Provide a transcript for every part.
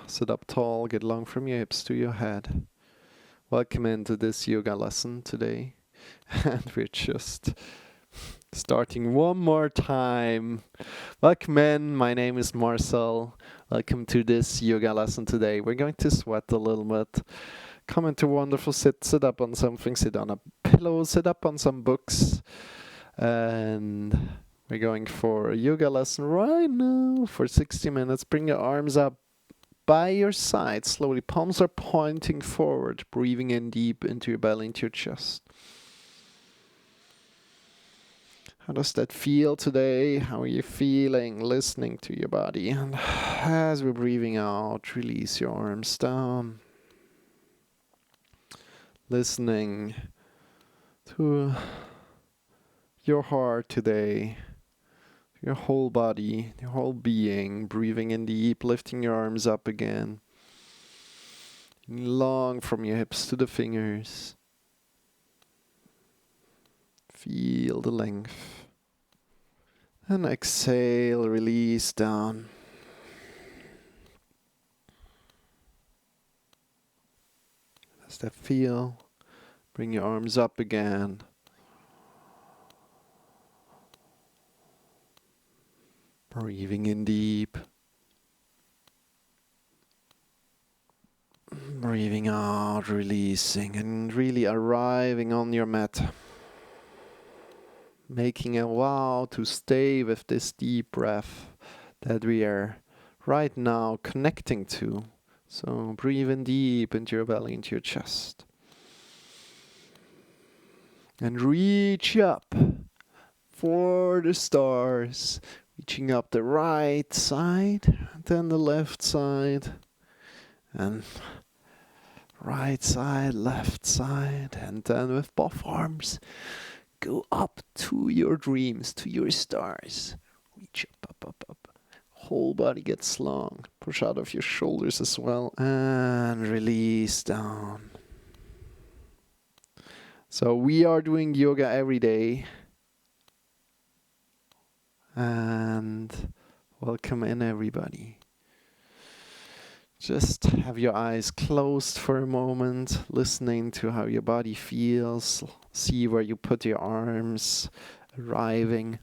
Sit up tall, get long from your hips to your head. Welcome into this yoga lesson today. And we're just starting one more time. Welcome in, my name is Marcel. Welcome to this yoga lesson today. We're going to sweat a little bit. Come into wonderful sit up on something, sit on a pillow, sit up on some books. And we're going for a yoga lesson right now for 60 minutes. Bring your arms up by your side slowly. Palms are pointing forward. Breathing in deep into your belly, into your chest. How does that feel today? How are you feeling listening to your body? And as we're breathing out, release your arms down. Listening to your heart today. Your whole body, your whole being, breathing in deep, lifting your arms up again. Long from your hips to the fingers. Feel the length. And exhale, release down. How does that feel? Bring your arms up again. Breathing in deep. Breathing out, releasing, and really arriving on your mat. Making a vow to stay with this deep breath that we are right now connecting to. So breathe in deep into your belly, into your chest. And reach up for the stars. Reaching up the right side, then the left side, and right side, left side, and then with both arms, go up to your dreams, to your stars. Reach up. Whole body gets long. Push out of your shoulders as well, and release down. So we are doing yoga every day. And welcome in, everybody. Just have your eyes closed for a moment, listening to how your body feels. See where you put your arms, arriving.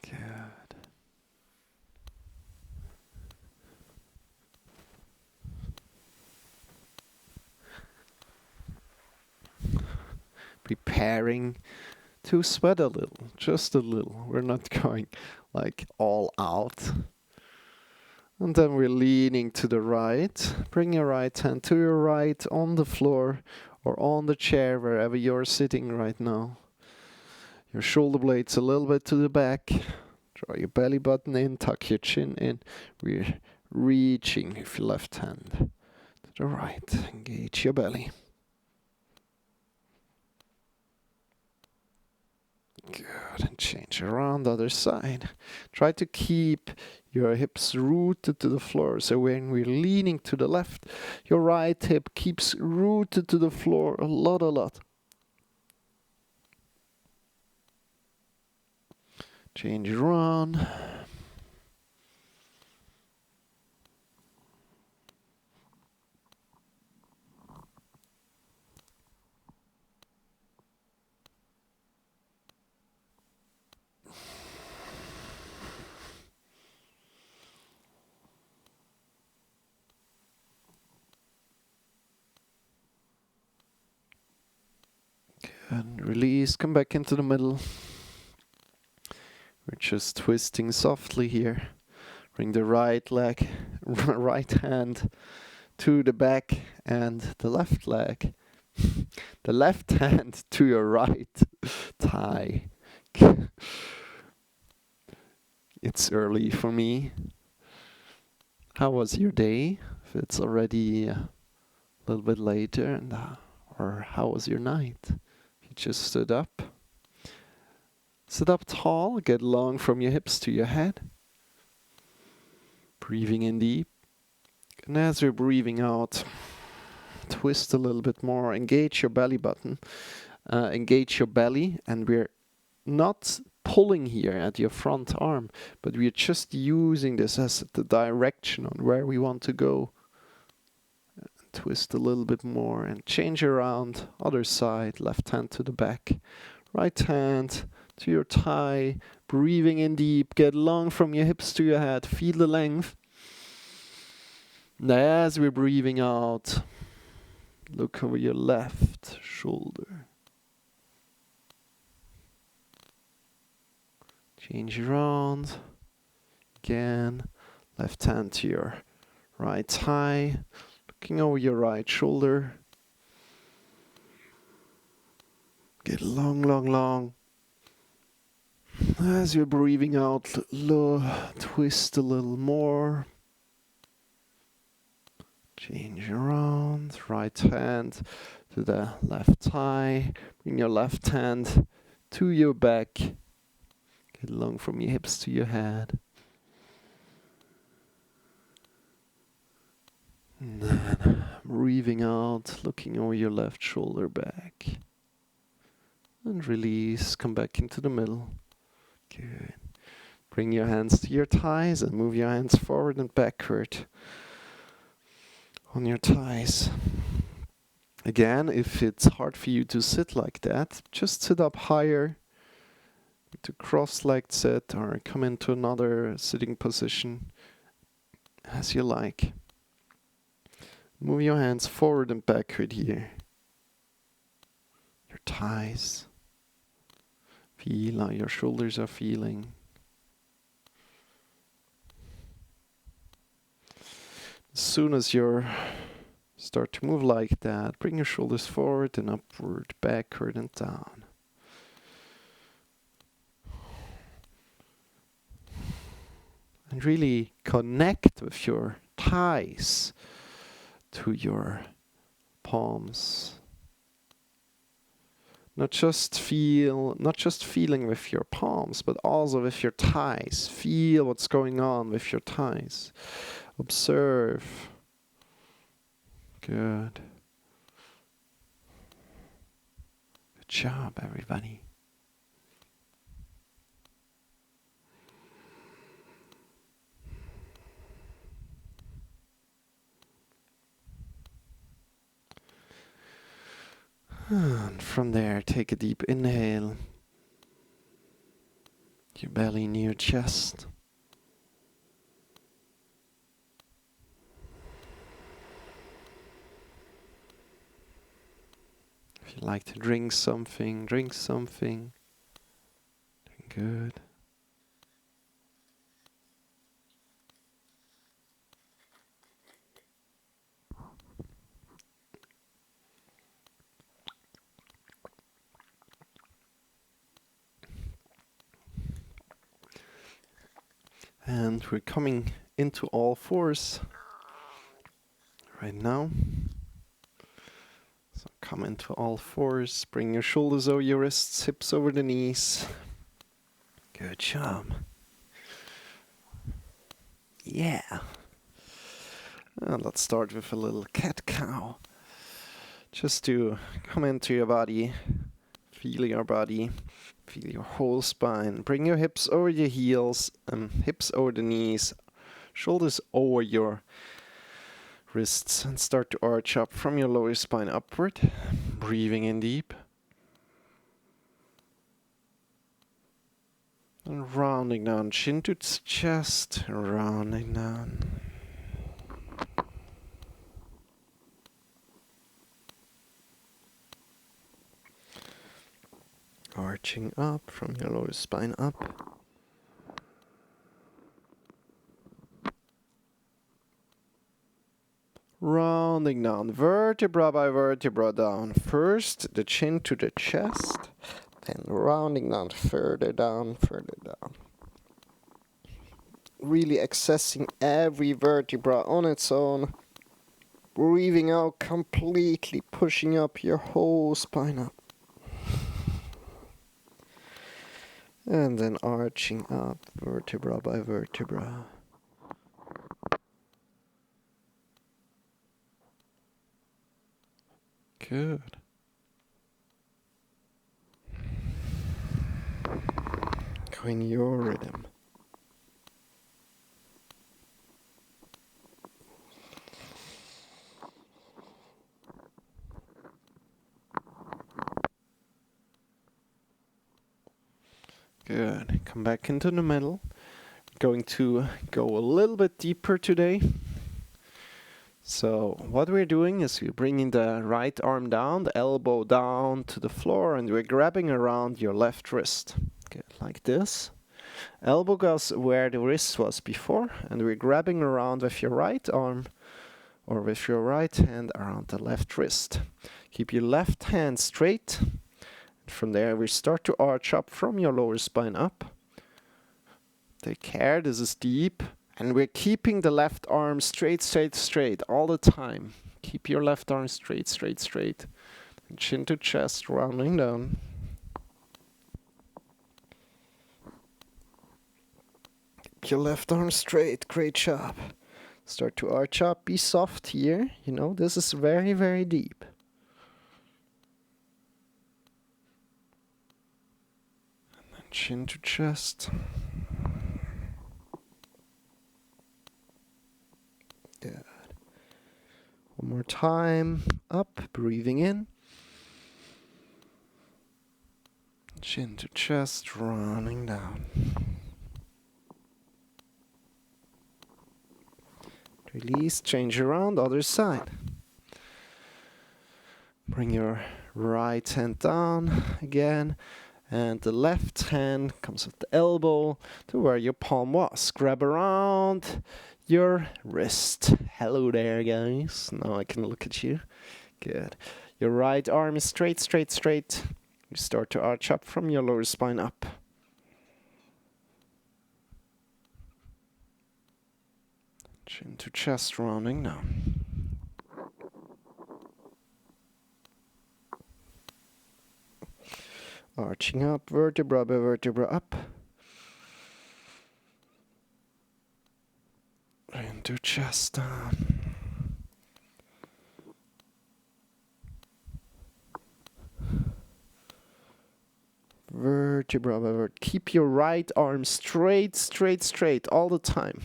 Good. Preparing to sweat a little, just a little. We're not going like all out. And then we're leaning to the right. Bring your right hand to your right on the floor or on the chair, wherever you're sitting right now. Your shoulder blades a little bit to the back. Draw your belly button in, tuck your chin in. We're reaching with your left hand to the right. Engage your belly. Good, and change around the other side. Try to keep your hips rooted to the floor. So when we're leaning to the left, your right hip keeps rooted to the floor a lot. Change around. And release, come back into the middle. We're just twisting softly here. Bring the right leg, right hand to the back and the left leg. The left hand to your right thigh. It's early for me. How was your day? If it's already a little bit later, and or how was your night? You just stood up. Sit up tall, get long from your hips to your head. Breathing in deep. And as you're breathing out, twist a little bit more. Engage your belly button. Engage your belly, and we're not pulling here at your front arm, but we are just using this as the direction on where we want to go. Twist a little bit more and change around. Other side, left hand to the back, right hand to your thigh, breathing in deep, get long from your hips to your head, feel the length. And as we're breathing out, look over your left shoulder. Change around. Again, left hand to your right thigh, looking over your right shoulder. Get long, long, long. As you're breathing out, twist a little more. Change around. Right hand to the left thigh. Bring your left hand to your back. Get long from your hips to your head. And then breathing out, looking over your left shoulder back. And release, come back into the middle. Good. Bring your hands to your thighs and move your hands forward and backward on your thighs. Again, if it's hard for you to sit like that, just sit up higher to cross-legged sit or come into another sitting position as you like. Move your hands forward and backward here. Your thighs. Feel how your shoulders are feeling. As soon as you start to move like that, bring your shoulders forward and upward, backward and down. And really connect with your thighs to your palms. Not just feeling with your palms, but also with your thighs. Feel what's going on with your thighs. Observe. Good. Good job, everybody. And from there, take a deep inhale. Your belly near your chest. If you like to drink something, drink something. Good. And we're coming into all fours right now. So come into all fours, bring your shoulders over your wrists, hips over the knees. Good job. Yeah. And let's start with a little cat-cow. Just to come into your body, feel your body. Feel your whole spine. Bring your hips over your heels, hips over the knees, shoulders over your wrists, and start to arch up from your lower spine upward. Breathing in deep. And rounding down, chin to chest, rounding down. Arching up from your lower spine up. Rounding down, vertebra by vertebra down. First, the chin to the chest. Then rounding down, further down, further down. Really accessing every vertebra on its own. Breathing out, completely pushing up your whole spine up. And then arching up, vertebra by vertebra. Good. Go in your rhythm. Good. Come back into the middle. Going to go a little bit deeper today. So what we're doing is we're bringing the right arm down, the elbow down to the floor, and we're grabbing around your left wrist. Okay, like this. Elbow goes where the wrist was before, and we're grabbing around with your right arm or with your right hand around the left wrist. Keep your left hand straight. From there we start to arch up from your lower spine up. Take care, this is deep. And we're keeping the left arm straight, straight, straight all the time. Keep your left arm straight, straight, straight. And chin to chest, rounding down. Keep your left arm straight, great job. Start to arch up, be soft here. You know, this is very, very deep. And then chin to chest. Good. One more time. Up, breathing in. Chin to chest, running down. Release, change around, other side. Bring your right hand down again. And the left hand comes with the elbow to where your palm was. Grab around your wrist. Hello there, guys. Now I can look at you. Good. Your right arm is straight, straight, straight. You start to arch up from your lower spine up. Chin to chest, rounding down. Arching up, vertebra by vertebra up. Into chest down. Vertebra by vertebra. Keep your right arm straight, straight, straight all the time.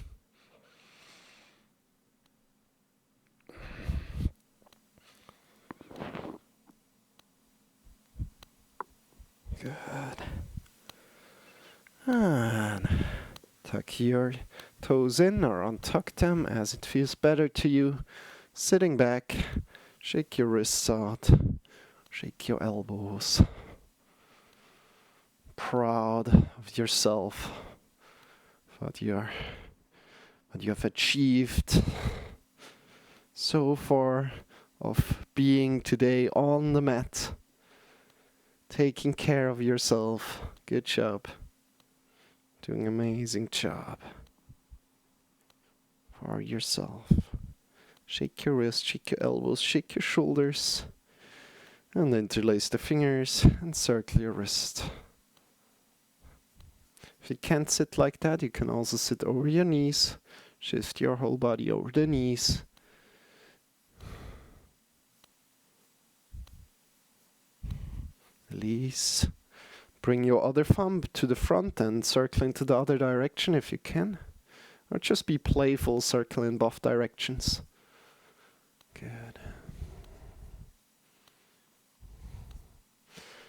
Good. And tuck your toes in or untuck them as it feels better to you. Sitting back, shake your wrists out, shake your elbows. Proud of yourself, what you have achieved so far of being today on the mat. Taking care of yourself. Good job. Doing an amazing job for yourself. Shake your wrists, shake your elbows, shake your shoulders. And interlace the fingers and circle your wrist. If you can't sit like that, you can also sit over your knees. Shift your whole body over the knees. Release. Bring your other thumb to the front and circle into the other direction if you can. Or just be playful, circle in both directions. Good.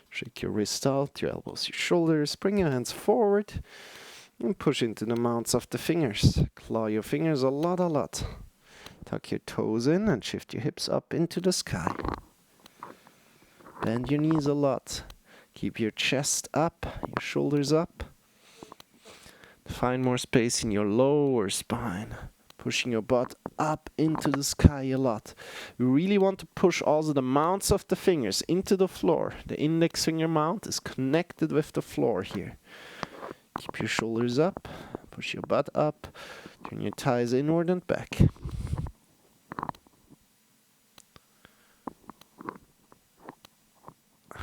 Shake your wrist out, your elbows, your shoulders. Bring your hands forward and push into the mounts of the fingers. Claw your fingers a lot. Tuck your toes in and shift your hips up into the sky. Bend your knees a lot. Keep your chest up, your shoulders up. Find more space in your lower spine. Pushing your butt up into the sky a lot. You really want to push also the mounts of the fingers into the floor. The index finger mount is connected with the floor here. Keep your shoulders up. Push your butt up. Turn your thighs inward and back.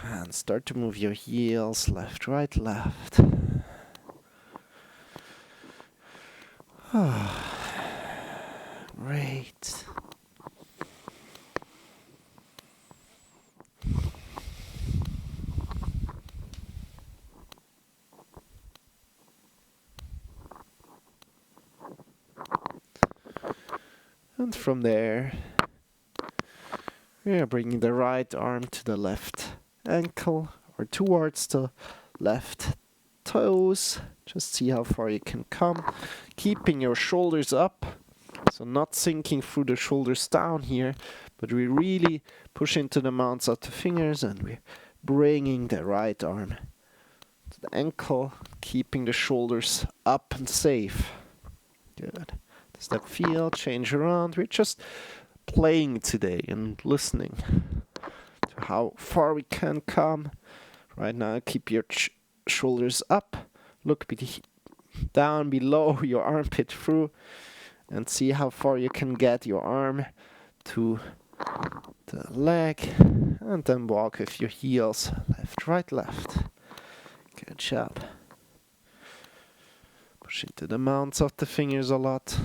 And start to move your heels left, right, left. Great. And from there, we are bringing the right arm to the left ankle or towards the left toes. Just see how far you can come. Keeping your shoulders up, so not sinking through the shoulders down here, but we really push into the mounts of the fingers and we're bringing the right arm to the ankle, keeping the shoulders up and safe. Good. Does that feel? Change around. We're just playing today and listening to how far we can come. Right now, keep your shoulders up. Look down below your armpit through and see how far you can get your arm to the leg, and then walk with your heels left, right, left. Good job. Push into the mounts of the fingers a lot.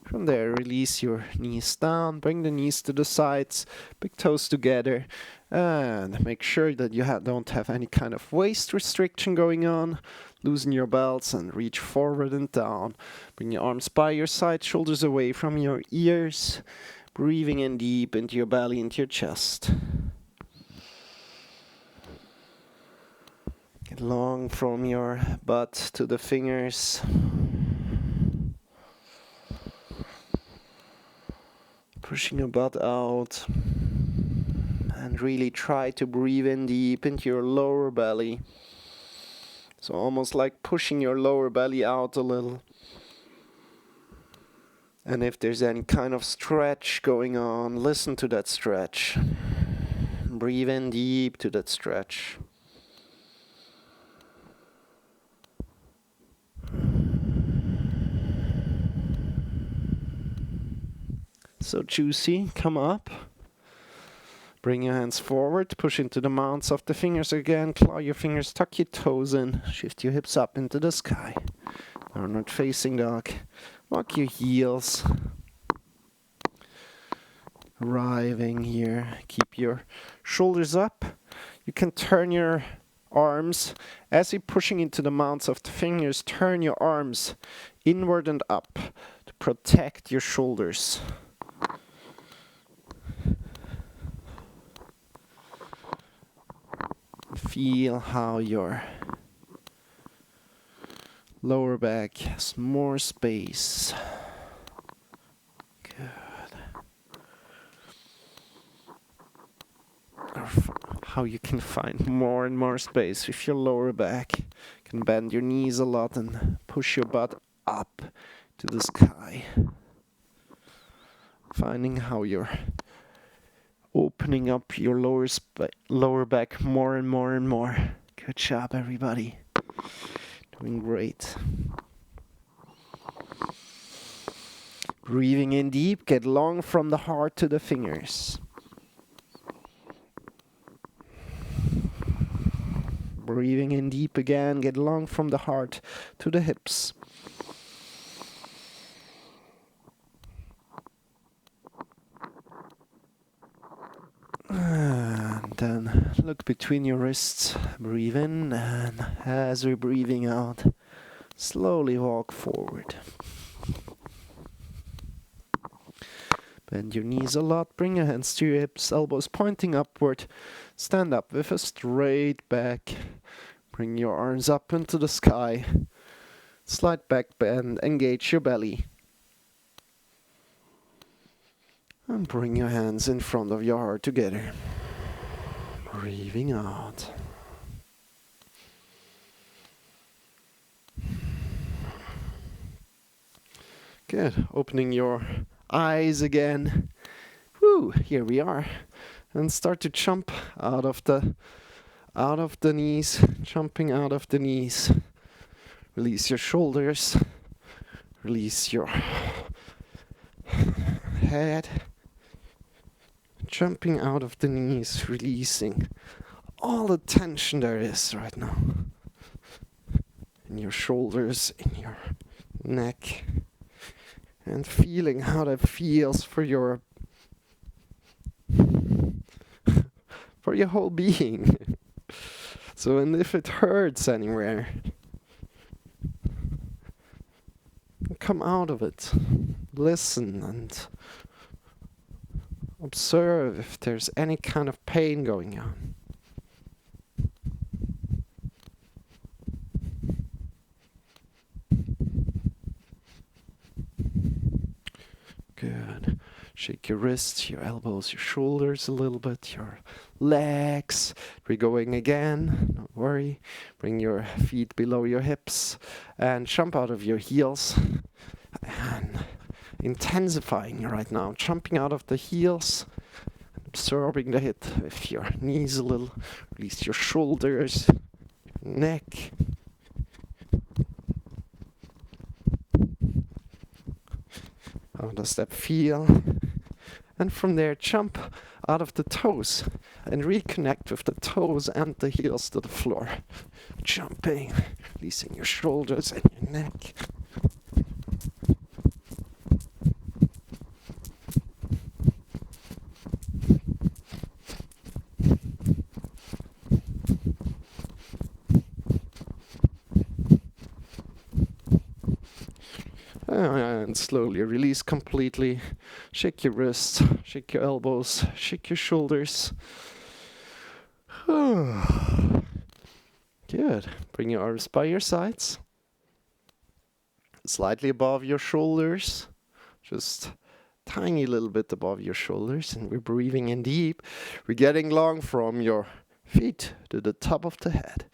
From there, release your knees down, bring the knees to the sides, big toes together, and make sure that you don't have any kind of waist restriction going on. Loosen your belts and reach forward and down. Bring your arms by your side, shoulders away from your ears, breathing in deep into your belly, into your chest. Get long from your butt to the fingers. Pushing your butt out and really try to breathe in deep into your lower belly. So almost like pushing your lower belly out a little. And if there's any kind of stretch going on, listen to that stretch. Breathe in deep to that stretch. So juicy, come up. Bring your hands forward, push into the mounts of the fingers again, claw your fingers, tuck your toes in, shift your hips up into the sky. Downward facing dog. Walk your heels. Arriving here, keep your shoulders up. You can turn your arms, as you're pushing into the mounts of the fingers, turn your arms inward and up to protect your shoulders. Feel how your lower back has more space. Good. Or how you can find more and more space with your lower back. You can bend your knees a lot and push your butt up to the sky. Finding how you're opening up your lower back more and more and more. Good job, everybody. Doing great. Breathing in deep, get long from the heart to the fingers. Breathing in deep again, get long from the heart to the hips. And then look between your wrists, breathe in, and as we're breathing out, slowly walk forward. Bend your knees a lot, bring your hands to your hips, elbows pointing upward. Stand up with a straight back. Bring your arms up into the sky. Slight back bend, engage your belly. And bring your hands in front of your heart together. Breathing out. Good. Opening your eyes again. Woo, here we are. And start to jump out of the knees, jumping out of the knees. Release your shoulders. Release your head. Jumping out of the knees, releasing all the tension there is right now. In your shoulders, in your neck. And feeling how that feels for your whole being. So, and if it hurts anywhere, come out of it. Listen and observe if there's any kind of pain going on. Good. Shake your wrists, your elbows, your shoulders a little bit, your legs. We're going again, don't worry. Bring your feet below your hips and jump out of your heels. And intensifying right now, jumping out of the heels, absorbing the hit with your knees a little. Release your shoulders, your neck. How does that feel? And from there, jump out of the toes and reconnect with the toes and the heels to the floor. Jumping, releasing your shoulders and your neck. And slowly release completely. Shake your wrists, shake your elbows, shake your shoulders. Good. Bring your arms by your sides. Slightly above your shoulders. Just tiny little bit above your shoulders. And we're breathing in deep. We're getting long from your feet to the top of the head.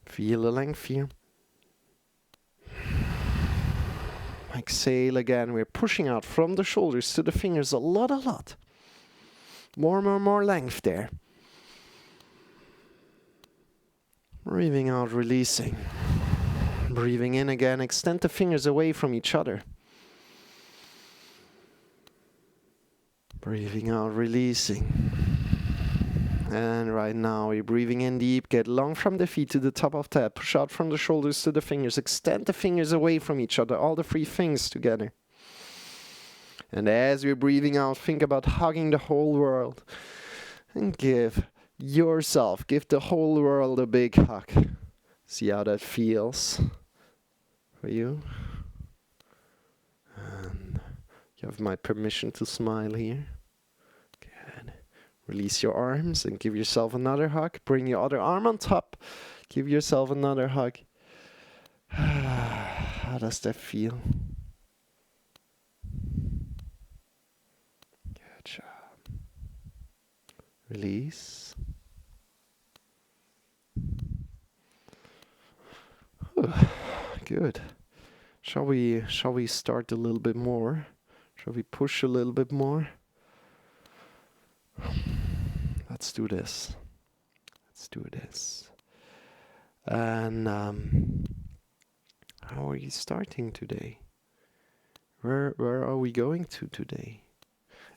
Feel the length here. Exhale again. We're pushing out from the shoulders to the fingers a lot. More length there. Breathing out, releasing. Breathing in again. Extend the fingers away from each other. Breathing out, releasing. And right now, you're breathing in deep. Get long from the feet to the top of the head. Push out from the shoulders to the fingers. Extend the fingers away from each other. All the three fingers together. And as you're breathing out, think about hugging the whole world. And give the whole world a big hug. See how that feels for you. And you have my permission to smile here. Release your arms and give yourself another hug. Bring your other arm on top. Give yourself another hug. How does that feel? Good job. Release. Good. Shall we start a little bit more? Shall we push a little bit more? Let's do this. And how are you starting today? Where are we going to today?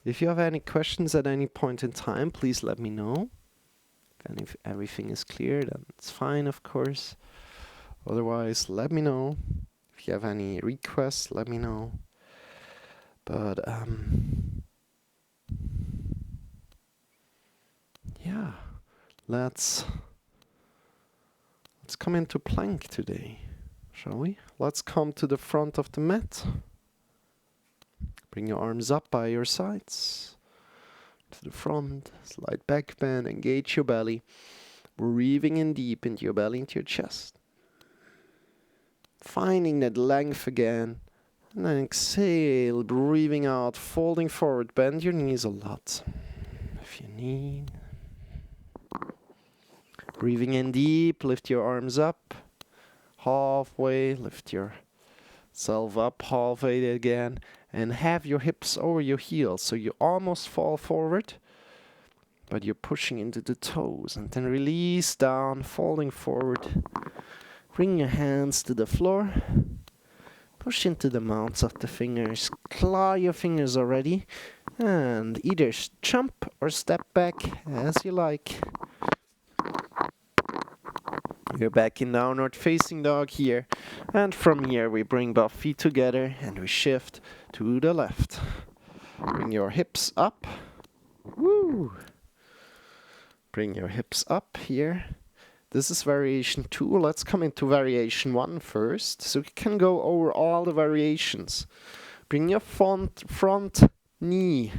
If you have any questions at any point in time, please let me know. And if everything is clear, then it's fine, of course. Otherwise, let me know. If you have any requests, let me know. But yeah, let's come into plank today, shall we? Let's come to the front of the mat. Bring your arms up by your sides, to the front, slight back bend, engage your belly, breathing in deep into your belly, into your chest. Finding that length again, and then exhale, breathing out, folding forward, bend your knees a lot, if you need. Breathing in deep, lift your arms up, halfway, lift yourself up, halfway again, and have your hips over your heels, so you almost fall forward, but you're pushing into the toes, and then release down, folding forward. Bring your hands to the floor, push into the mounts of the fingers, claw your fingers already, and either jump or step back as you like. We're back in downward facing dog here, and from here we bring both feet together and we shift to the left. Bring your hips up. Woo! Bring your hips up here. This is variation 2. Let's come into variation 1 first. So we can go over all the variations. Bring your front knee.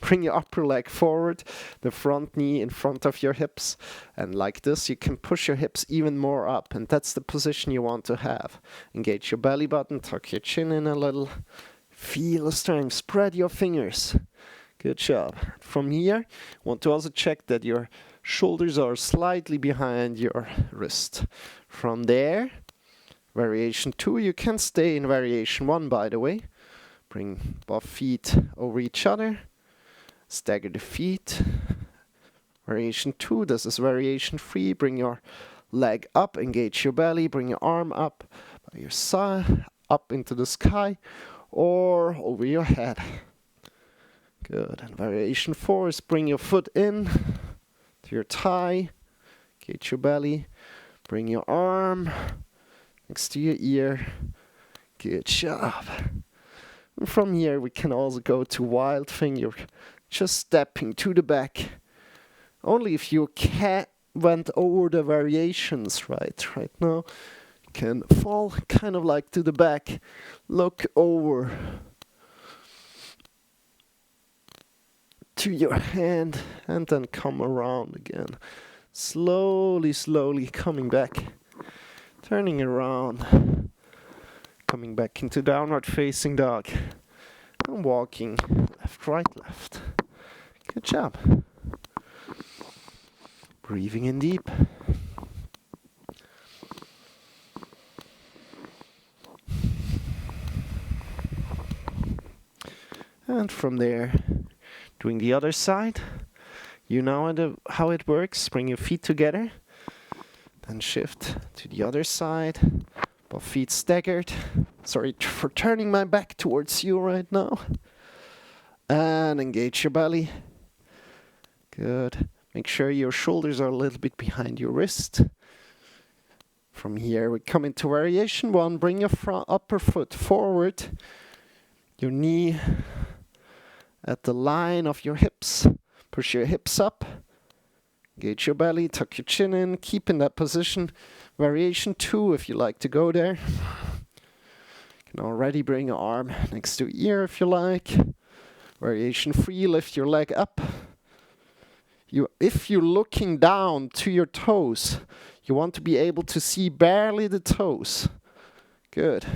Bring your upper leg forward, the front knee in front of your hips. And like this, you can push your hips even more up. And that's the position you want to have. Engage your belly button, tuck your chin in a little. Feel the strength. Spread your fingers. Good job. From here, want to also check that your shoulders are slightly behind your wrist. From there, variation 2, you can stay in variation 1, by the way. Bring both feet over each other. Stagger the feet. Variation 2, this is variation 3. Bring your leg up, engage your belly, bring your arm up by your side, up into the sky, or over your head. Good. And variation 4 is bring your foot in to your thigh, engage your belly, bring your arm next to your ear. Good job. And from here we can also go to wild finger, just stepping to the back. Only if you went over the variations right now, you can fall kind of like to the back, look over to your hand and then come around again. Slowly coming back, turning around, coming back into downward facing dog and walking left, right, left. Good job. Breathing in deep. And from there, doing the other side. You know how it works. Bring your feet together. Then shift to the other side. Both feet staggered. Sorry for turning my back towards you right now. And engage your belly. Good. Make sure your shoulders are a little bit behind your wrist. From here we come into variation 1. Bring your upper foot forward. Your knee at the line of your hips. Push your hips up. Engage your belly, tuck your chin in, keep in that position. Variation 2 if you like to go there. You can already bring your arm next to ear if you like. Variation 3, lift your leg up. If you're looking down to your toes, you want to be able to see barely the toes. Good.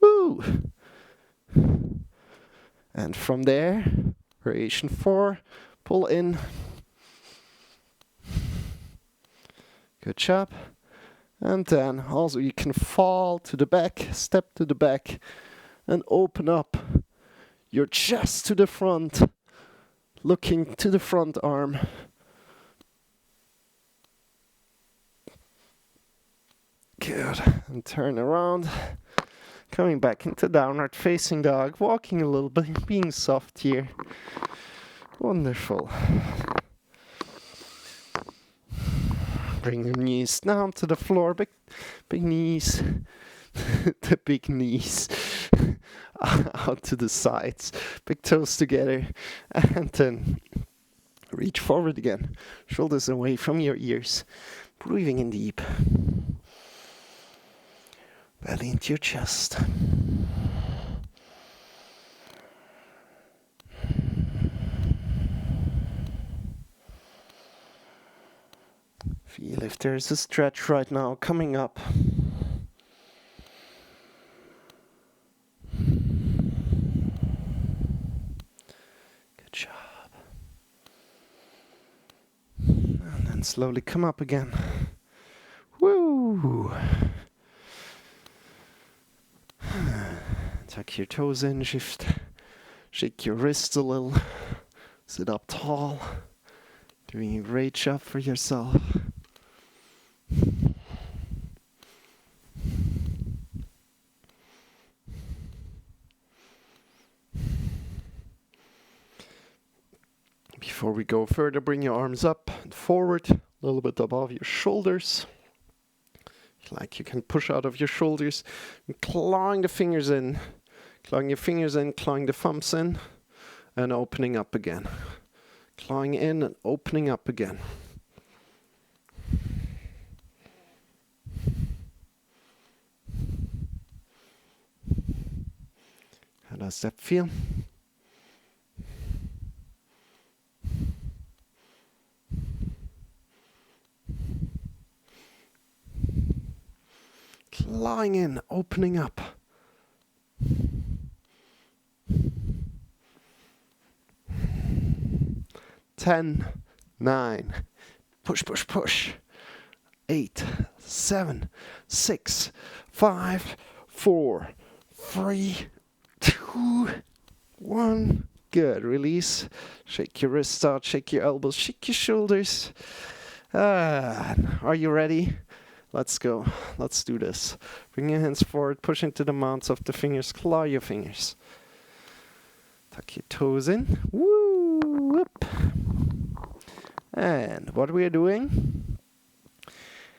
Woo! And from there, variation 4, pull in. Good job. And then also you can fall to the back, step to the back, and open up your chest to the front, looking to the front arm. Good. And turn around. Coming back into downward facing dog, walking a little bit, being soft here. Wonderful. Bring your knees down to the floor, big knees, the big knees out to the sides, big toes together, and then reach forward again, shoulders away from your ears, breathing in deep. Belly into your chest. Feel if there's a stretch right now coming up. Good job. And then slowly come up again. Woo! Tuck your toes in, shake your wrists a little, sit up tall, doing a great job for yourself. Before we go further, bring your arms up and forward, a little bit above your shoulders. Like you can push out of your shoulders, and clawing the fingers in. Clawing your fingers in, clawing the thumbs in, and opening up again. Clawing in and opening up again. How does that feel? Clawing in, opening up. 10, 9, push, push, push. 8, 7, 6, 5, 4, 3, 2, 1. Good. Release. Shake your wrists out, shake your elbows, shake your shoulders. Are you ready? Let's go. Let's do this. Bring your hands forward, push into the mounts of the fingers, claw your fingers. Tuck your toes in. Woo! Whoop. And what we are doing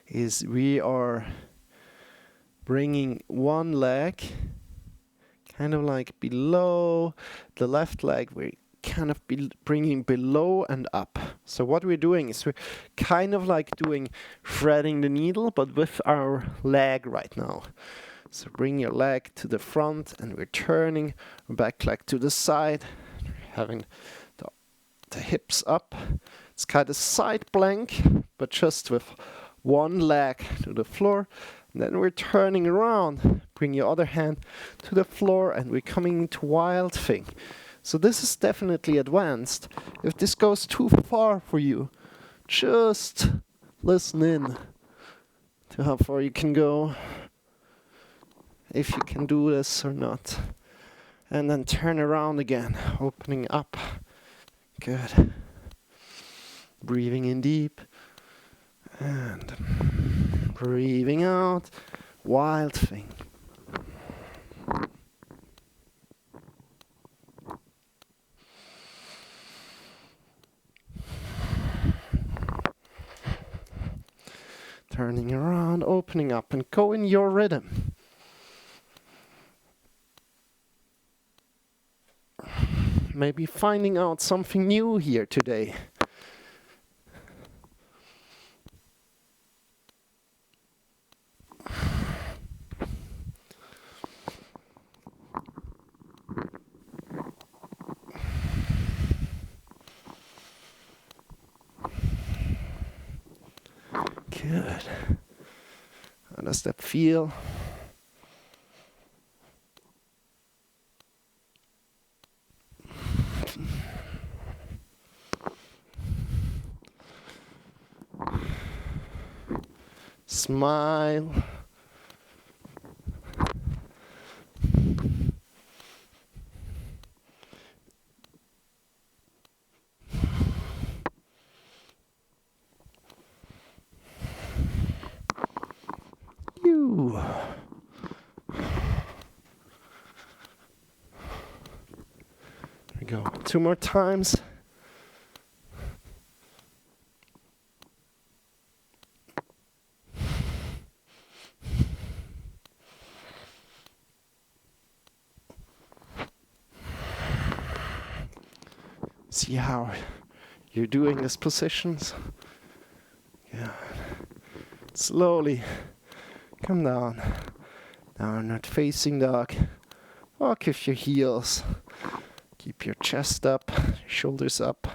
is we are bringing one leg kind of like below the left leg. We're kind of bringing below and up. So what we're doing is we're kind of like doing threading the needle, but with our leg right now. So bring your leg to the front and we're turning our back leg to the side, having the hips up. It's kind of side plank, but just with one leg to the floor. And then we're turning around, bring your other hand to the floor, and we're coming into wild thing. So this is definitely advanced. If this goes too far for you, just listen in to how far you can go, if you can do this or not. And then turn around again, opening up. Good. Breathing in deep. And breathing out. Wild thing. Turning around, opening up, and go in your rhythm. Maybe finding out something new here today. Good. How does that feel? Smile. You. There we go. 2 more times. See how you're doing these positions? Yeah. Slowly come down. Downward facing dog. Walk with your heels. Keep your chest up, shoulders up.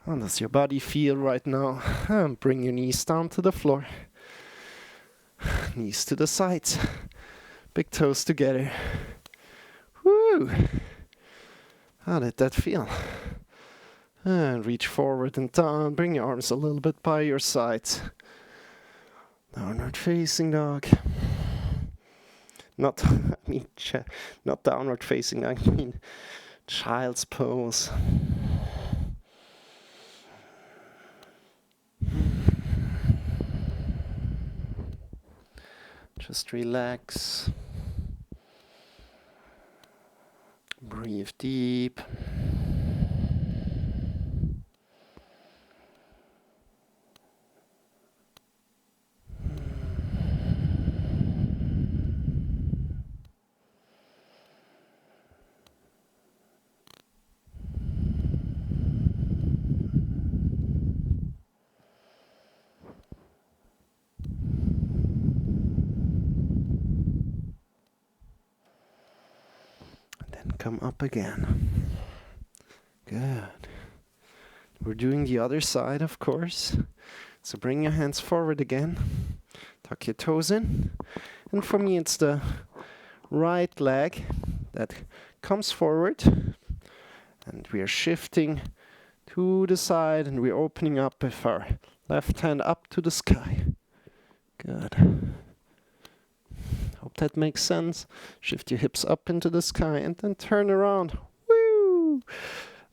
How does your body feel right now? And bring your knees down to the floor. Knees to the sides. Big toes together. Woo! How did that feel? And reach forward and down. Bring your arms a little bit by your sides. Downward facing dog. Not downward facing dog. I mean child's pose. Just relax. Breathe deep. come up again. Good. We're doing the other side, of course. So bring your hands forward again. Tuck your toes in. And for me, it's the right leg that comes forward. And we are shifting to the side, and we're opening up with our left hand up to the sky. Good. Hope that makes sense. Shift your hips up into the sky and then turn around. Woo!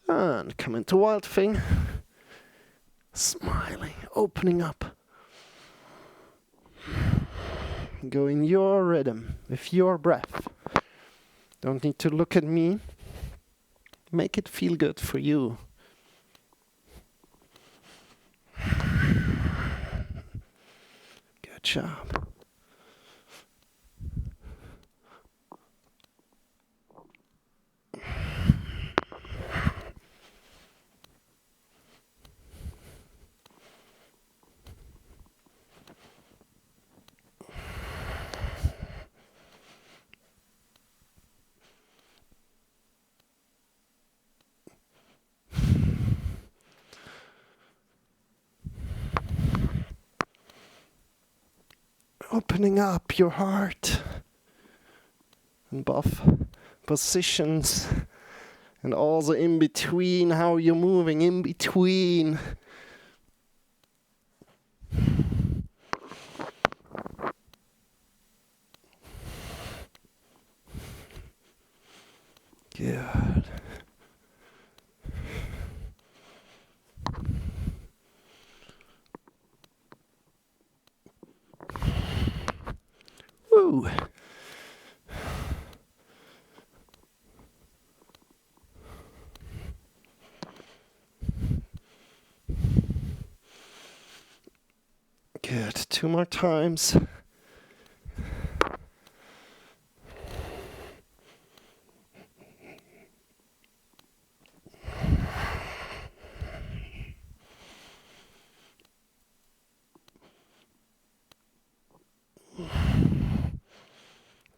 And come into Wild Thing. Smiling, opening up. Go in your rhythm, with your breath. Don't need to look at me. Make it feel good for you. Good job. Opening up your heart and both positions and also in between, how you're moving in between. Good. Woo. Good. 2 more times.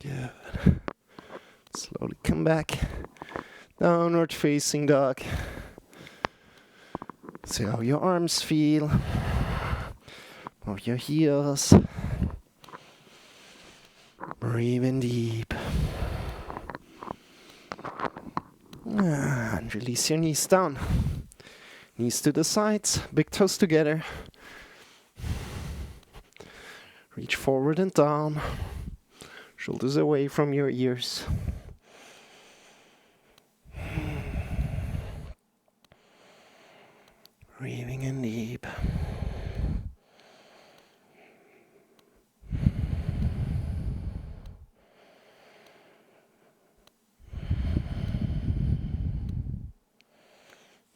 Good. Slowly come back. Downward facing dog. See how your arms feel. Or your heels. Breathe in deep. And release your knees down. Knees to the sides, big toes together. Reach forward and down. Shoulders away from your ears. Breathing in deep.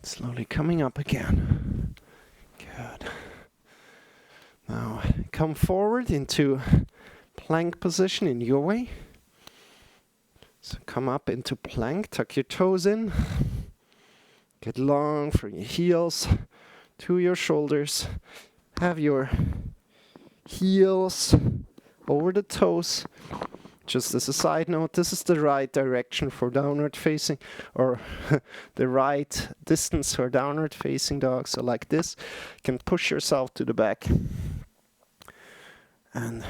Slowly coming up again. Good. Now come forward into plank position in your way. So come up into plank, tuck your toes in. Get long from your heels to your shoulders. Have your heels over the toes. Just as a side note, this is the right direction for downward facing, or the right distance for downward facing dog. So like this, you can push yourself to the back. And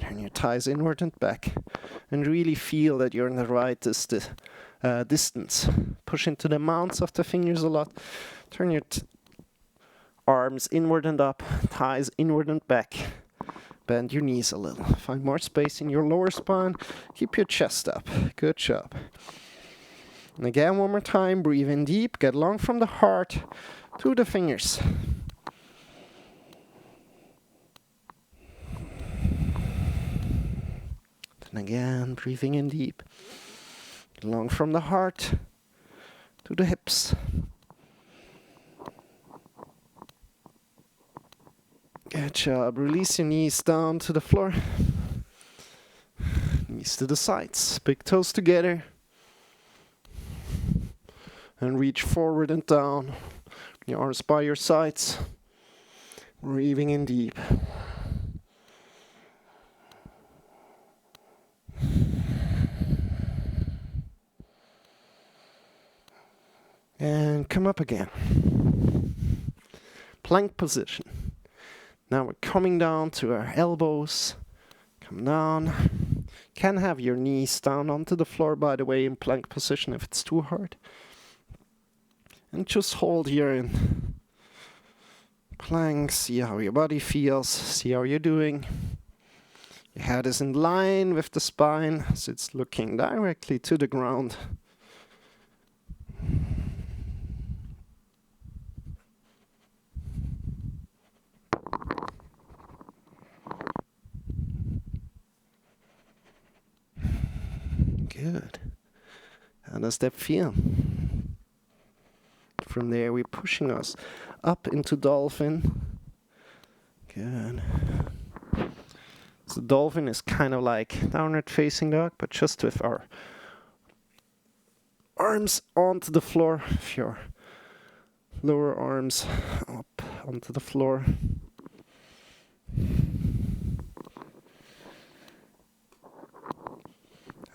turn your thighs inward and back. And really feel that you're in the right distance. Push into the mounts of the fingers a lot. Turn your arms inward and up, thighs inward and back. Bend your knees a little. Find more space in your lower spine. Keep your chest up. Good job. And again, one more time. Breathe in deep. Get long from the heart to the fingers. And again, breathing in deep. Get long from the heart to the hips. Good job. Release your knees down to the floor. Knees to the sides. Big toes together. And reach forward and down. Your arms by your sides. Breathing in deep. And come up again. Plank position. Now we're coming down to our elbows. Come down. Can have your knees down onto the floor, by the way, in plank position if it's too hard. And just hold here in plank. See how your body feels. See how you're doing. Your head is in line with the spine, so it's looking directly to the ground. Good. How does that feel? From there, we're pushing us up into dolphin. Good. So dolphin is kind of like downward facing dog, but just with our arms onto the floor, with your lower arms up onto the floor.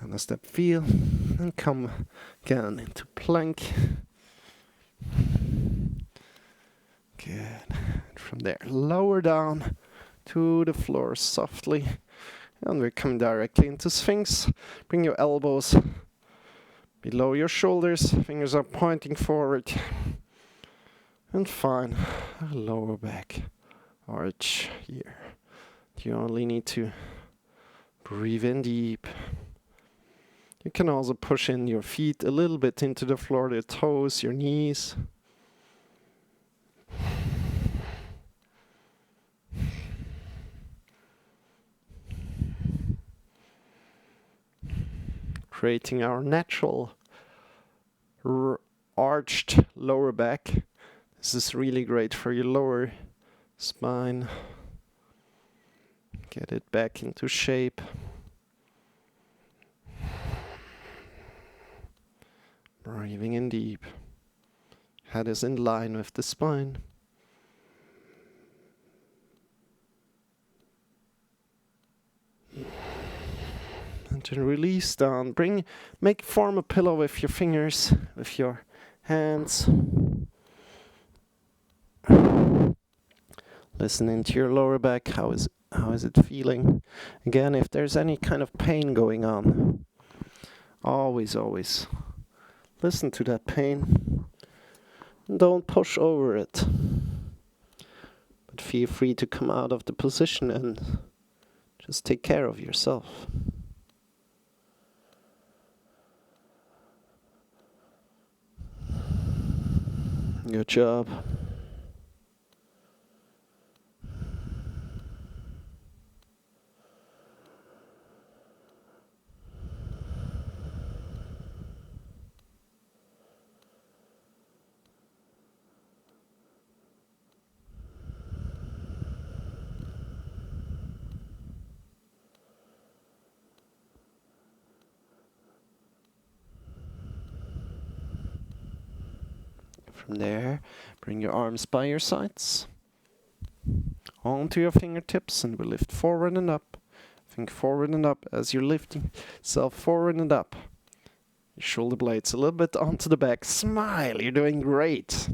How does that feel? And come again into plank. Good. And from there, lower down to the floor softly. And we're coming directly into Sphinx. Bring your elbows below your shoulders. Fingers are pointing forward. And fine. Lower back arch here. You only need to breathe in deep. You can also push in your feet a little bit into the floor, your toes, your knees. Creating our natural arched lower back. This is really great for your lower spine. Get it back into shape. Breathing in deep. Head is in line with the spine. And then release down. Form a pillow with your fingers, with your hands. Listen into your lower back. How is it feeling? Again, if there's any kind of pain going on, always listen to that pain. Don't push over it. But feel free to come out of the position and just take care of yourself. Good job. From there, bring your arms by your sides, onto your fingertips, and we lift forward and up. Think forward and up as you're lifting yourself forward and up. Your shoulder blades a little bit onto the back. Smile, you're doing great.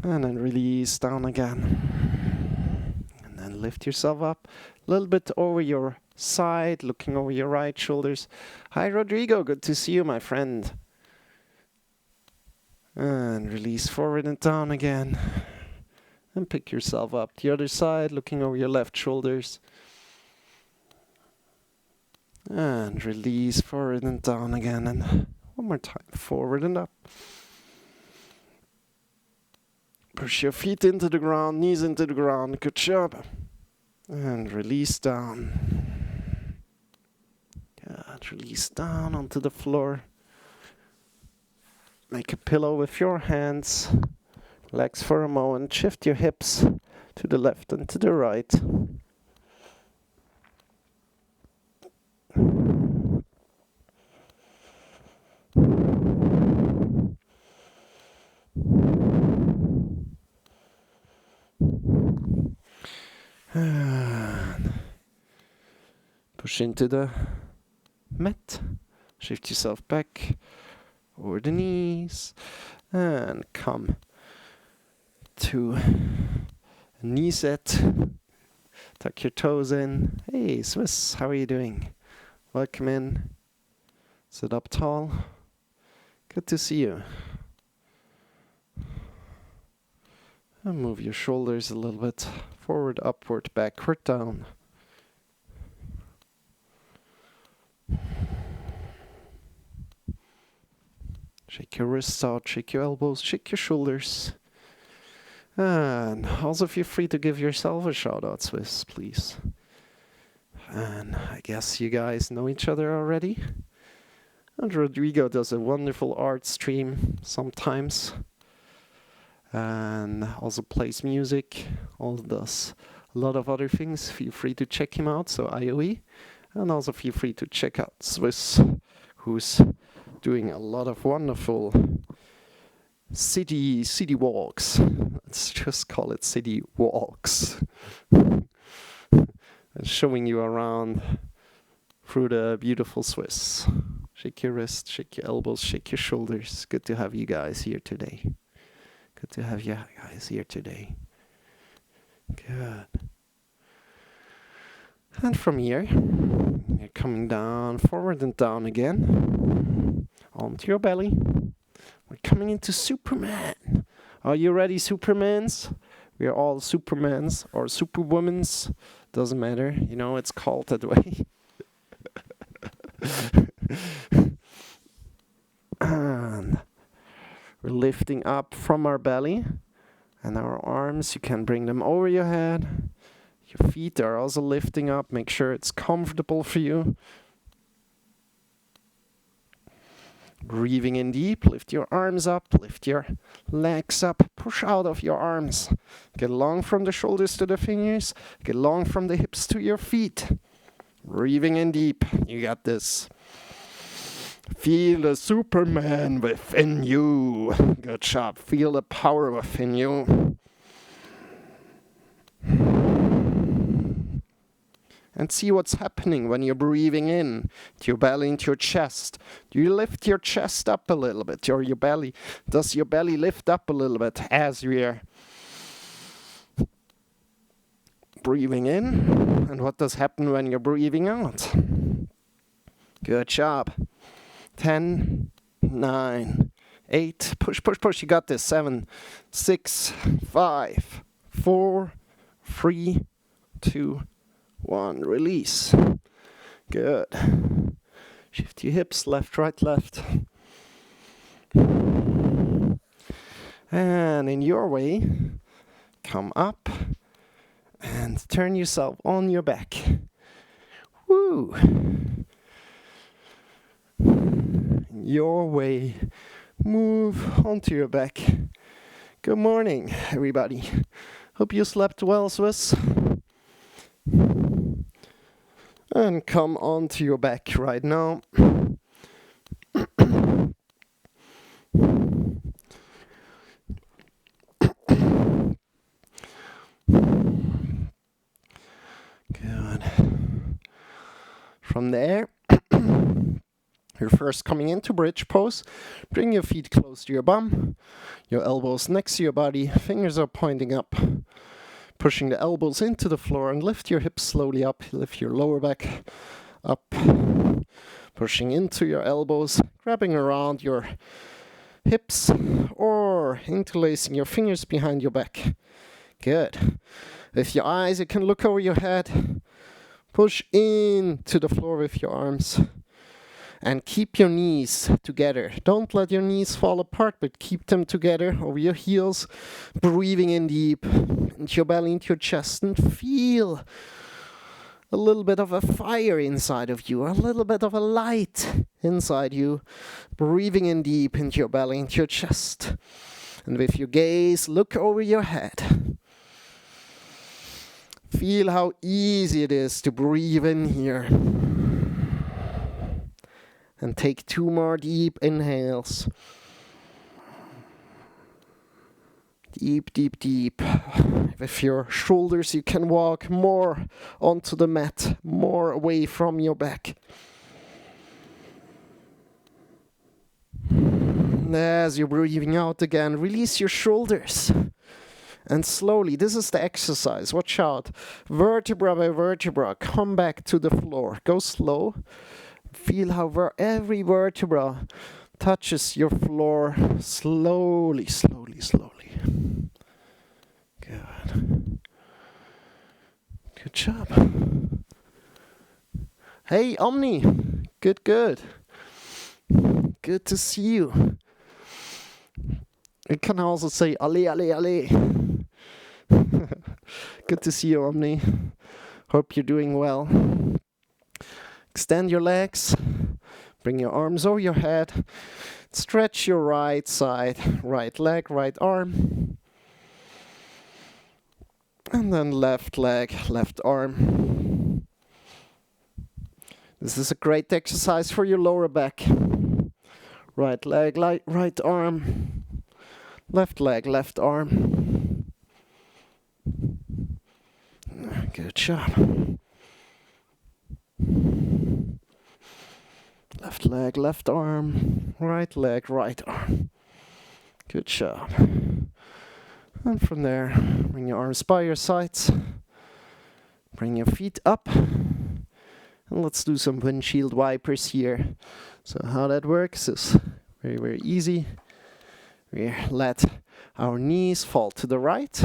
And then release down again. And then lift yourself up a little bit over your side, looking over your right shoulders. Hi, Rodrigo, good to see you, my friend. And release forward and down again. And pick yourself up the other side, looking over your left shoulders. And release forward and down again. And one more time, forward and up. Push your feet into the ground, knees into the ground. Good job. And release down. Good. Release down onto the floor. Make a pillow with your hands. Relax for a moment. Shift your hips to the left and to the right. And push into the mat. Shift yourself back. over the knees, and come to a knee set. Tuck your toes in. Hey, Swiss, how are you doing? Welcome in. Sit up tall. Good to see you. And move your shoulders a little bit. Forward, upward, backward, down. Shake your wrists out, shake your elbows, shake your shoulders. And also feel free to give yourself a shout out, Swiss, please. And I guess you guys know each other already. And Rodrigo does a wonderful art stream sometimes. And also plays music. Also does a lot of other things. Feel free to check him out, so IOE. And also feel free to check out Swiss, who's doing a lot of wonderful city walks. Let's just call it city walks. And showing you around through the beautiful Swiss. Shake your wrists, shake your elbows, shake your shoulders. Good to have you guys here today. Good to have you guys here today. Good. And from here, you're coming down, forward and down again. Onto your belly. We're coming into Superman. Are you ready, Supermans? We are all Supermans or Superwomans. Doesn't matter. You know, it's called that way. And we're lifting up from our belly. And our arms, you can bring them over your head. Your feet are also lifting up. Make sure it's comfortable for you. Breathing in deep, lift your arms up, lift your legs up, push out of your arms. Get long from the shoulders to the fingers, get long from the hips to your feet. Breathing in deep, you got this. Feel the Superman within you. Good job, feel the power within you. And see what's happening when you're breathing in to your belly, into your chest. Do you lift your chest up a little bit? Or your belly? Does your belly lift up a little bit as we're breathing in? And what does happen when you're breathing out? Good job. 10, 9, 8. Push, push, push. You got this. 7, 6, 5, 4, 3, 2, 1. Release. Good. Shift your hips, left, right, left. And in your way, come up and turn yourself on your back. Woo! In your way, move onto your back. Good morning, everybody. Hope you slept well, Swiss. And come onto your back right now. Good. From there, you're first coming into bridge pose. Bring your feet close to your bum. Your elbows next to your body. Fingers are pointing up. Pushing the elbows into the floor and lift your hips slowly up. Lift your lower back up. Pushing into your elbows. Grabbing around your hips or interlacing your fingers behind your back. Good. With your eyes, you can look over your head. Push into the floor with your arms. And keep your knees together. Don't let your knees fall apart, but keep them together over your heels. Breathing in deep into your belly, into your chest, and feel a little bit of a fire inside of you, a little bit of a light inside you. Breathing in deep into your belly, into your chest. And with your gaze, look over your head. Feel how easy it is to breathe in here. And take 2 more deep inhales. Deep, deep, deep. With your shoulders, you can walk more onto the mat, more away from your back. As you're breathing out again, release your shoulders. And slowly, this is the exercise. Watch out. Vertebra by vertebra, come back to the floor. Go slow. Feel how every vertebra touches your floor slowly, slowly, slowly. Good. Good job. Hey, Omni. Good, good. Good to see you. You can also say, allez, allez, allez. Good to see you, Omni. Hope you're doing well. Extend your legs. Bring your arms over your head. Stretch your right side, right leg, right arm. And then left leg, left arm. This is a great exercise for your lower back. Right leg, right arm. Left leg, left arm. Good job. Left leg, left arm. Right leg, right arm. Good job. And from there, bring your arms by your sides. Bring your feet up. And let's do some windshield wipers here. So how that works is very, very easy. We let our knees fall to the right.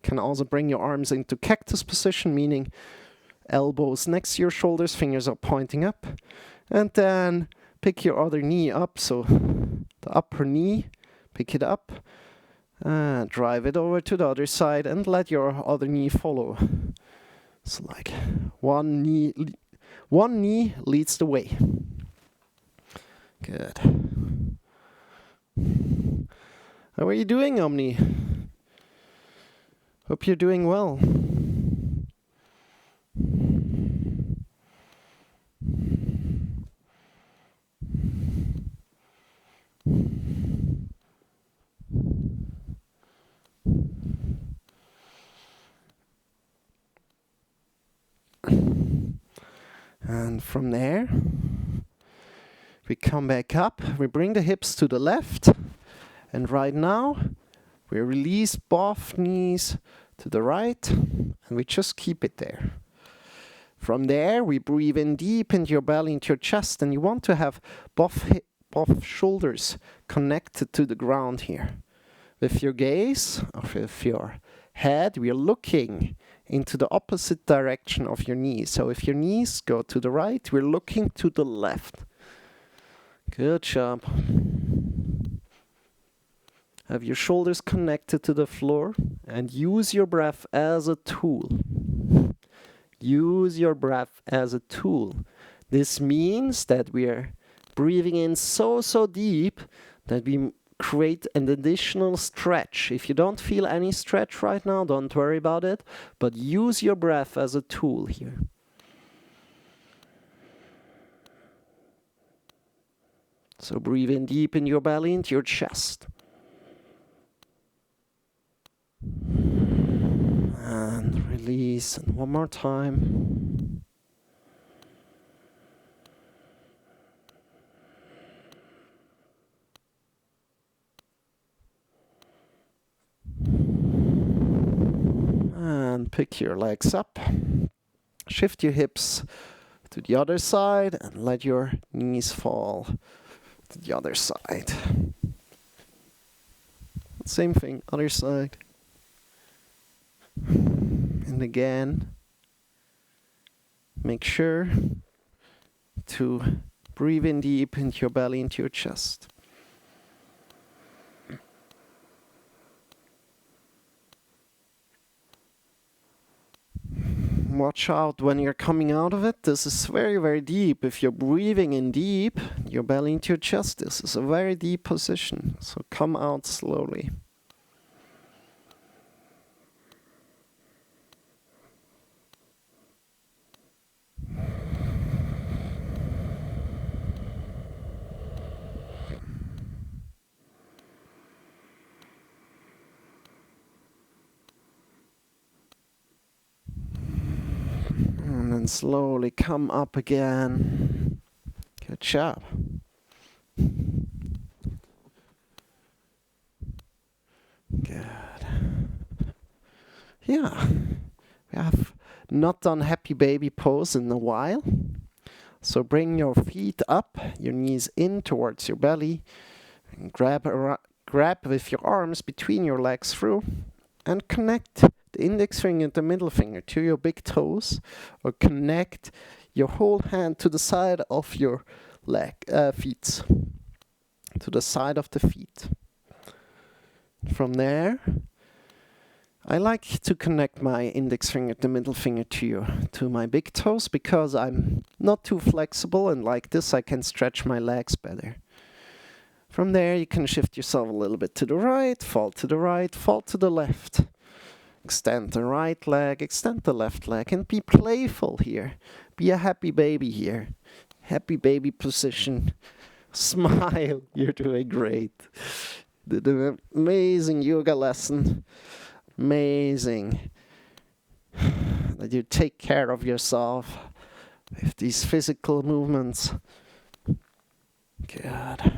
Can also bring your arms into cactus position, meaning elbows next to your shoulders, fingers are pointing up. And then pick your other knee up, so the upper knee, pick it up. Drive it over to the other side and let your other knee follow. So like one knee leads the way. Good. How are you doing, Omni? Hope you're doing well. And from there, we come back up, we bring the hips to the left, and right now, we release both knees to the right, and we just keep it there. From there, we breathe in deep into your belly, into your chest, and you want to have both shoulders connected to the ground here. With your gaze, or with your head, we are looking into the opposite direction of your knees. So if your knees go to the right, we're looking to the left. Good job. Have your shoulders connected to the floor and use your breath as a tool. Use your breath as a tool. This means that we are breathing in so deep that we create an additional stretch. If you don't feel any stretch right now, don't worry about it, but use your breath as a tool here. So breathe in deep in your belly, into your chest. And release, and one more time. And pick your legs up. Shift your hips to the other side and let your knees fall to the other side. Same thing, other side. And again, make sure to breathe in deep into your belly, into your chest. Watch out when you're coming out of it. This is very deep. If you're breathing in deep, your belly into your chest, this is a very deep position. So come out slowly. And then slowly come up again. Good job. yeah, we have not done happy baby pose in a while. So bring your feet up, your knees in towards your belly, and grab with your arms between your legs through, and connect the index finger and the middle finger to your big toes, or connect your whole hand to the side of your feet, to the side of the feet. From there, I like to connect my index finger, the middle finger to my big toes, because I'm not too flexible, and like this I can stretch my legs better. From there you can shift yourself a little bit to the right, fall to the right, fall to the left. Extend the right leg, extend the left leg, and be playful here. Be a happy baby here. Happy baby position. Smile, you're doing great. Did an amazing yoga lesson. Amazing that you take care of yourself with these physical movements. Good.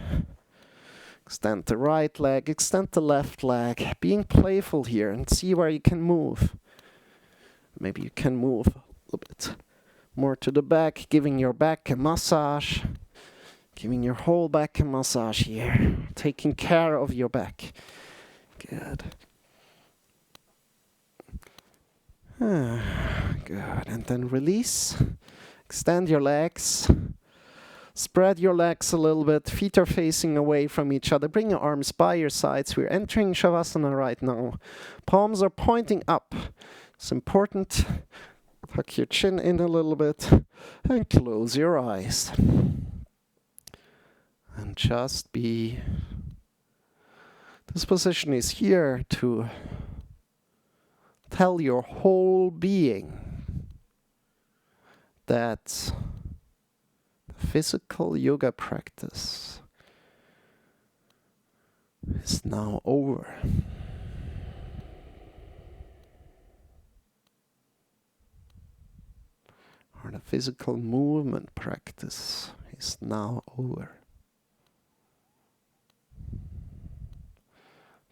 Extend the right leg, extend the left leg. Being playful here and see where you can move. Maybe you can move a little bit more to the back, giving your back a massage. Giving your whole back a massage here. Taking care of your back. Good. Good. And then release. Extend your legs. Spread your legs a little bit. Feet are facing away from each other. Bring your arms by your sides. We're entering Shavasana right now. Palms are pointing up. It's important. Tuck your chin in a little bit. And close your eyes. And just be. This position is here to tell your whole being that the physical yoga practice is now over. Or the physical movement practice is now over.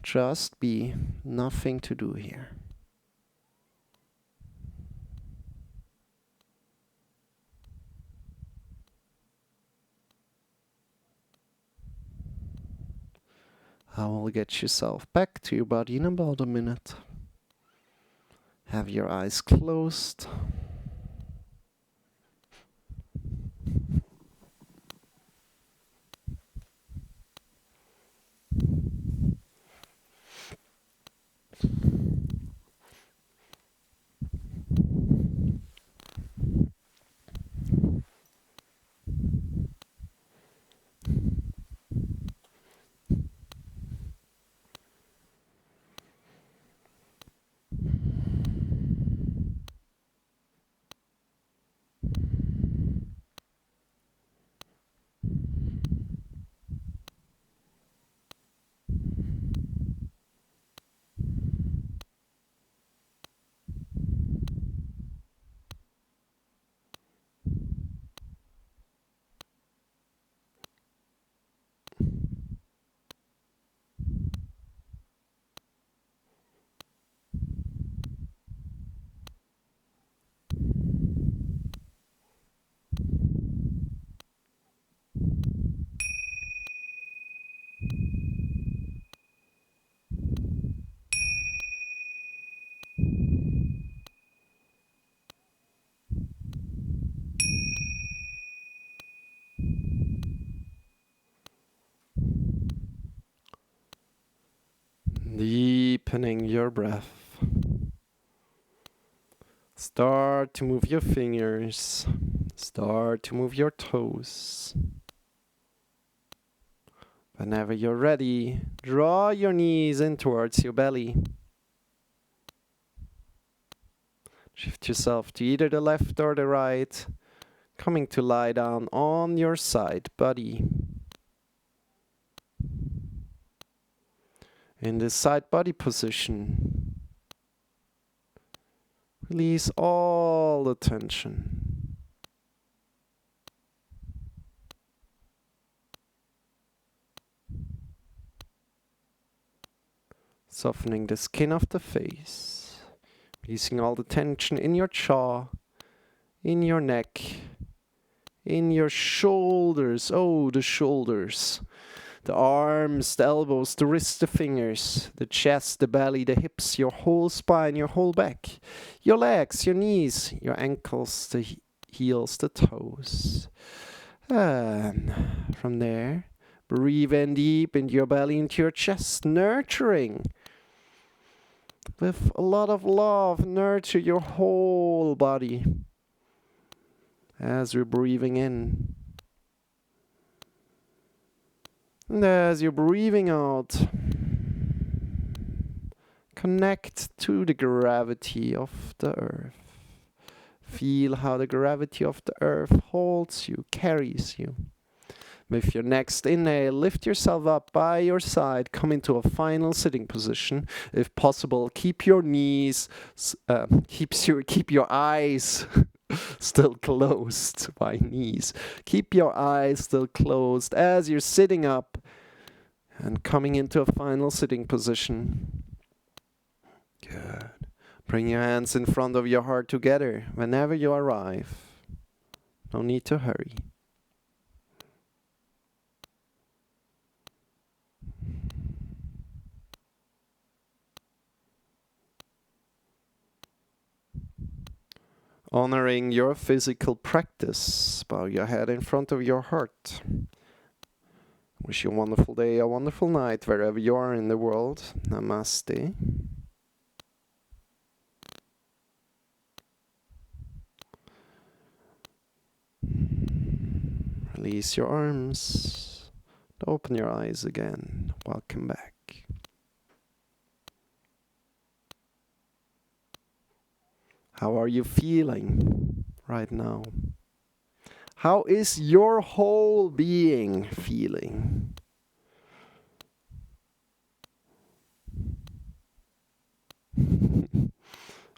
Just be, nothing to do here. I will get yourself back to your body in about a minute. Have your eyes closed. Deepening your breath. Start to move your fingers. Start to move your toes. Whenever you're ready, draw your knees in towards your belly. Shift yourself to either the left or the right, coming to lie down on your side body. In this side body position, release all the tension. Softening the skin of the face. Releasing all the tension in your jaw, in your neck, in your shoulders. Oh, the shoulders. The arms, the elbows, the wrists, the fingers, the chest, the belly, the hips, your whole spine, your whole back, your legs, your knees, your ankles, the heels, the toes. And from there, breathe in deep into your belly, into your chest, nurturing. With a lot of love, nurture your whole body as you're breathing in. And as you're breathing out, connect to the gravity of the earth. Feel how the gravity of the earth holds you, carries you. With your next inhale, lift yourself up by your side, come into a final sitting position. If possible, keep your knees, keep your eyes still closed. My knees. Keep your eyes still closed as you're sitting up and coming into a final sitting position. Good. Bring your hands in front of your heart together whenever you arrive. No need to hurry. Honoring your physical practice, bow your head in front of your heart. Wish you a wonderful day, a wonderful night, wherever you are in the world. Namaste. Release your arms. Open your eyes again. Welcome back. How are you feeling right now? How is your whole being feeling?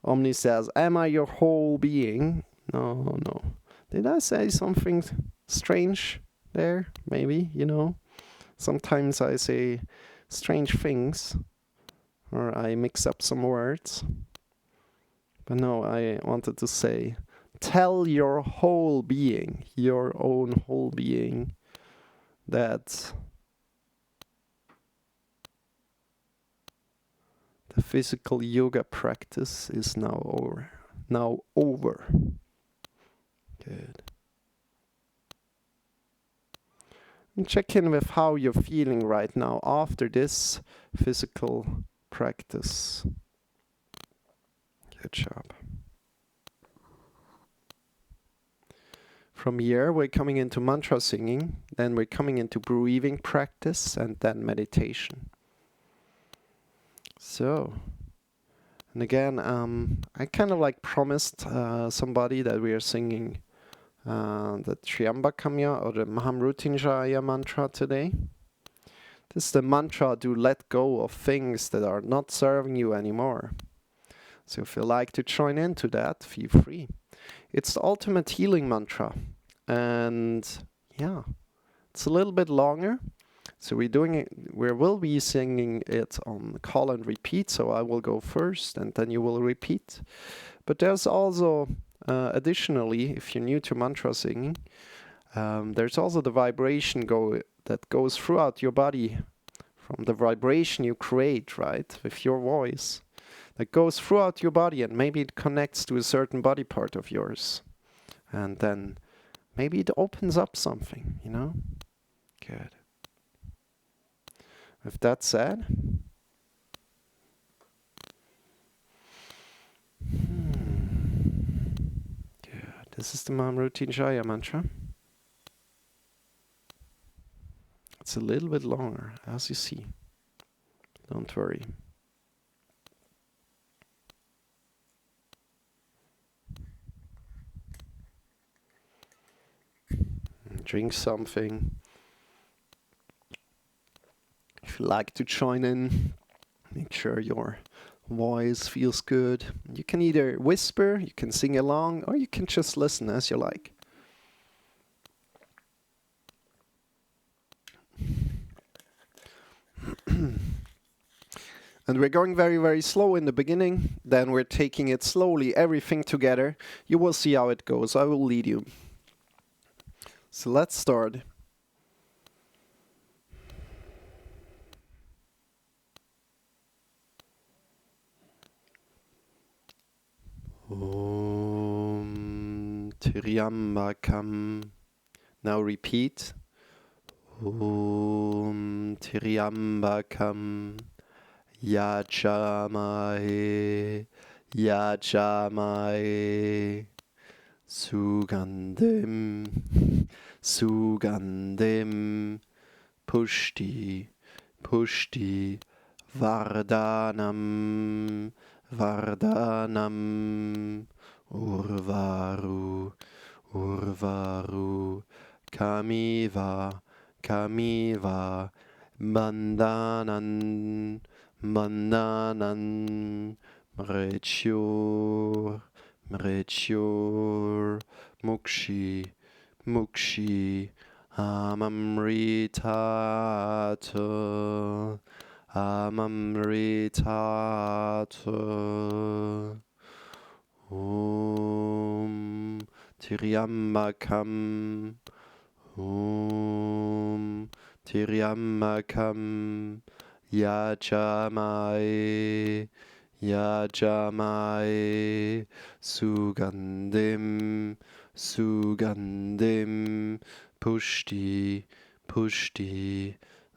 Omni says, am I your whole being? No. Did I say something strange there? Maybe, Sometimes I say strange things, or I mix up some words. But no, I wanted to say, tell your whole being, your own whole being, that the physical yoga practice is now over. Good. And check in with how you're feeling right now after this physical practice. Good job. From here, we're coming into mantra singing, then we're coming into breathing practice, and then meditation. So, and again, I kind of promised somebody that we are singing the Triambakamya or the Mahamrutinjaya mantra today. This is the mantra to let go of things that are not serving you anymore. So if you like to join into that, feel free. It's the ultimate healing mantra. And yeah, it's a little bit longer. So we will be singing it on call and repeat. So I will go first and then you will repeat. But there's also, additionally, if you're new to mantra singing, there's also the vibration that goes throughout your body from the vibration you create, right, with your voice. That goes throughout your body, and maybe it connects to a certain body part of yours. And then maybe it opens up something, Good. With that said, good. This is the Mahamrutinjaya mantra. It's a little bit longer, as you see. Don't worry. Drink something. If you like to join in, make sure your voice feels good. You can either whisper, you can sing along, or you can just listen as you like. And we're going very, very slow in the beginning. Then we're taking it slowly, everything together. You will see how it goes. I will lead you. So let's start. Om Triambakam. Now repeat. Om Triambakam. Yajamahe. Yajamahe. Sugandhim. Sugandhim. Pushti. Pushti. Vardhanam. Vardhanam. Urvaru. Urvaru. Kamiva. Kamiva. Bandhanan. Bandhanan. Mrityur. Mrityur. Mukshi. Mukshi. Amamritata. Amamritata. Om Triambakam. Om Triambakam. Yajamae. Yajamae. Sugandhim. Sugandhim. Pushti. Pushti.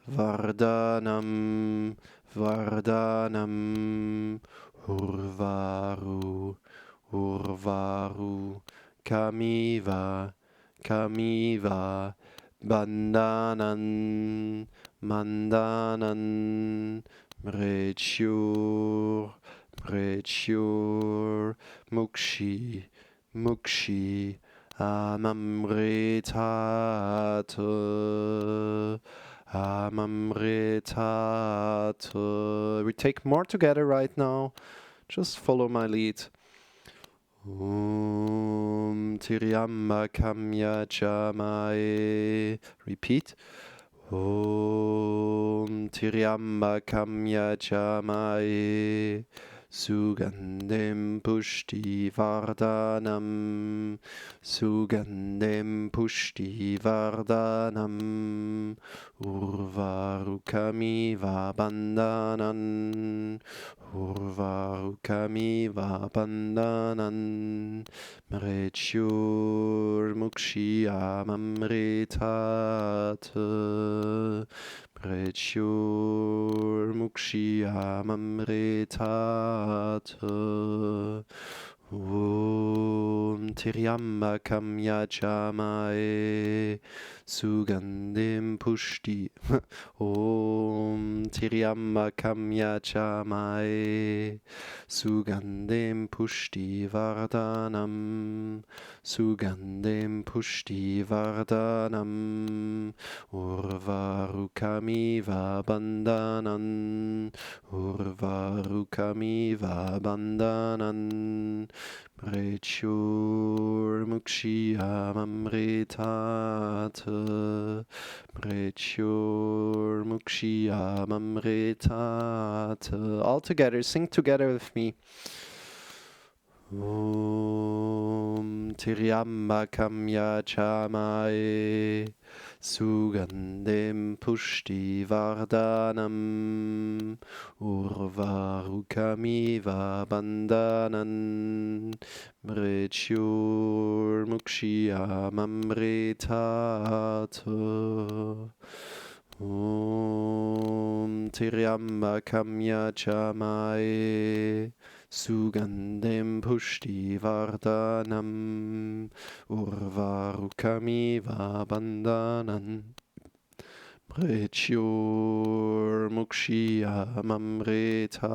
Vardhanam. Vardhanam. Urvaru. Urvaru. Kamiva. Kamiva. Bandhanan. Bandhanan. Mrityur. Mrityur. Mukshi. Mukshi. Amamritata. Amamritata. We take more together right now. Just follow my lead. Om Triambakam Yajamae. Repeat. Om Triambakam Yajamae. Sugandhim Pushti Vardhanam. Sugandhim Pushti Vardhanam. Urvarukamiva Bandhanan. Urvarukamiva Bandhanan. Mrityur Mukshi Amamritata. Mrityur Mukshi Amamritata. Om Triambakam Yajamae. Sugandhim Pushti. Om Triambakam Yajamae. Sugandhim Pushti Vardhanam. Sugandhim Pushti Vardhanam. Urvarukamiva Bandhanan. Urvarukamiva Bandhanan. Mrityur Mukshi Amamritata. Mrityur Mukshi Amamritata. All together, sing together with me. Om Triambakam Yajamae. Sugandhim Pushti Vardhanam. Urvarukamiva Bandhanan. Mrityur Mukshi Amamritata. Om Triambakam Yajamae. Sugandhim Pushti Vardhanam. Urvarukamiva Bandhanan. Mrityur Mukshi Amamritata.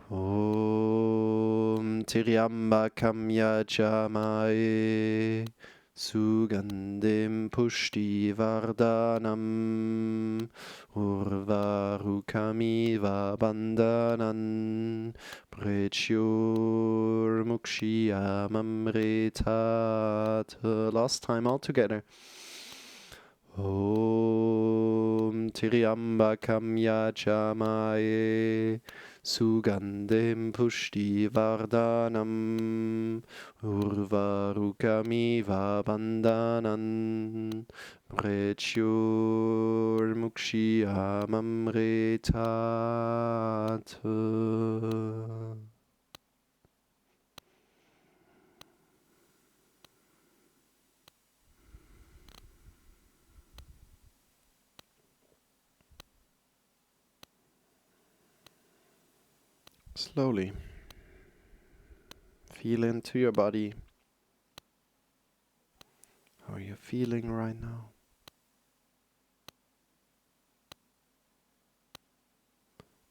Om Triambakam Yajamae. Sugandhim Pushti Vardhanam. Urvarukamiva Bandhanan. Mrityur Mukshi Amamritata. Last time all together. Om Triambakam Yajamaye Sugandhim Pushti Vardhanam Urvarukami Vabandhanan Mretyur Mukshiyamamritat. Slowly feel into your body. How are you feeling right now?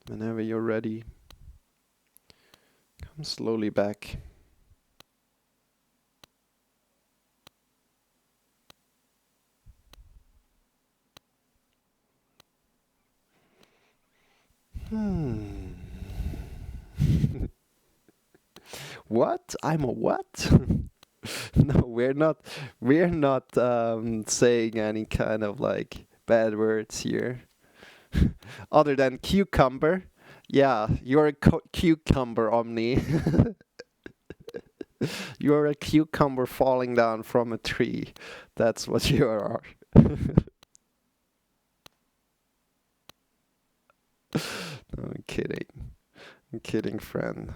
Whenever you're ready, come slowly back. What? I'm a what? No, we're not saying any kind of like bad words here. Other than cucumber. Yeah, you're a cucumber, Omni. You're a cucumber falling down from a tree. That's what you are. No, I'm kidding. I'm kidding, friend.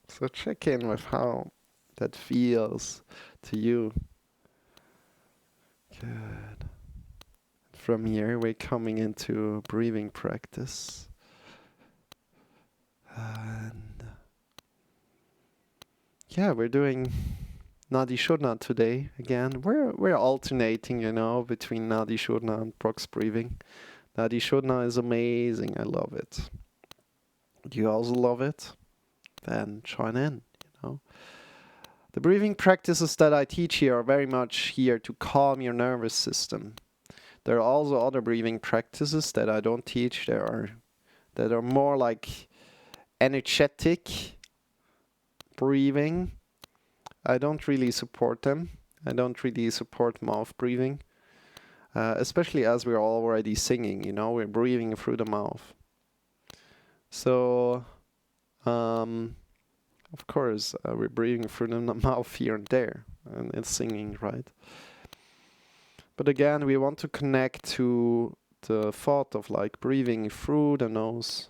So check in with how that feels to you. Good. From here, we're coming into breathing practice. And yeah, we're doing Nadi Shodhana today again. We're alternating, between Nadi Shodhana and box breathing. Nadi Shodhana is amazing. I love it. Do you also love it? Then join in, The breathing practices that I teach here are very much here to calm your nervous system. There are also other breathing practices that I don't teach. That are more like energetic breathing. I don't really support them. I don't really support mouth breathing. Especially as we're already singing, we're breathing through the mouth. So, of course, we're breathing through the mouth here and there, and it's singing, right? But again, we want to connect to the thought of like breathing through the nose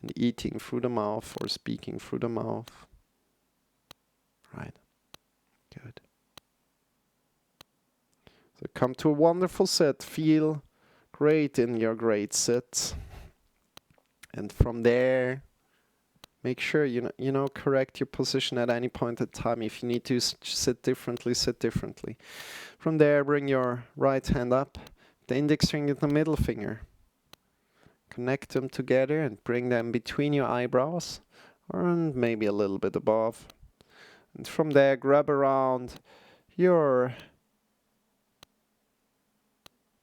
and eating through the mouth or speaking through the mouth. Right. Good. So come to a wonderful sit. Feel great in your great sit. And from there, make sure correct your position at any point in time. If you need to sit differently, sit differently. From there, bring your right hand up, the index finger and the middle finger. Connect them together and bring them between your eyebrows, or maybe a little bit above. And from there, grab around your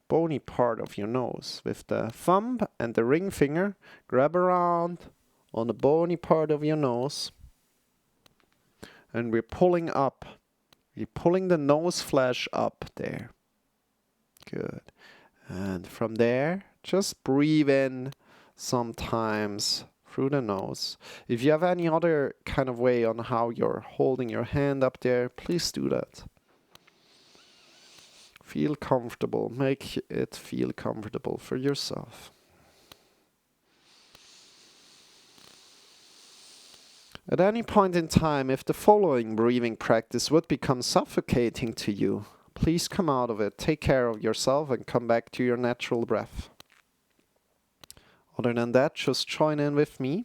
bony part of your nose with the thumb and the ring finger. Grab around on the bony part of your nose, and we're pulling up. We're pulling the nose flash up there. Good. And from there, just breathe in sometimes through the nose. If you have any other kind of way on how you're holding your hand up there, please do that. Feel comfortable. Make it feel comfortable for yourself. At any point in time, if the following breathing practice would become suffocating to you, please come out of it, take care of yourself, and come back to your natural breath. Other than that, just join in with me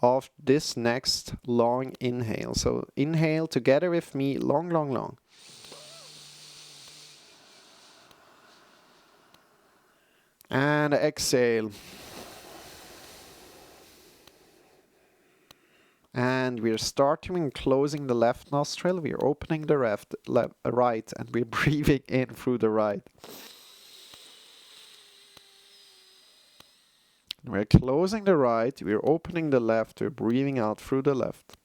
of this next long inhale. So inhale together with me, long, long, long. And exhale. And we're starting and closing the left nostril. We're opening the right, and we're breathing in through the right. We're closing the right, we're opening the left, we're breathing out through the left.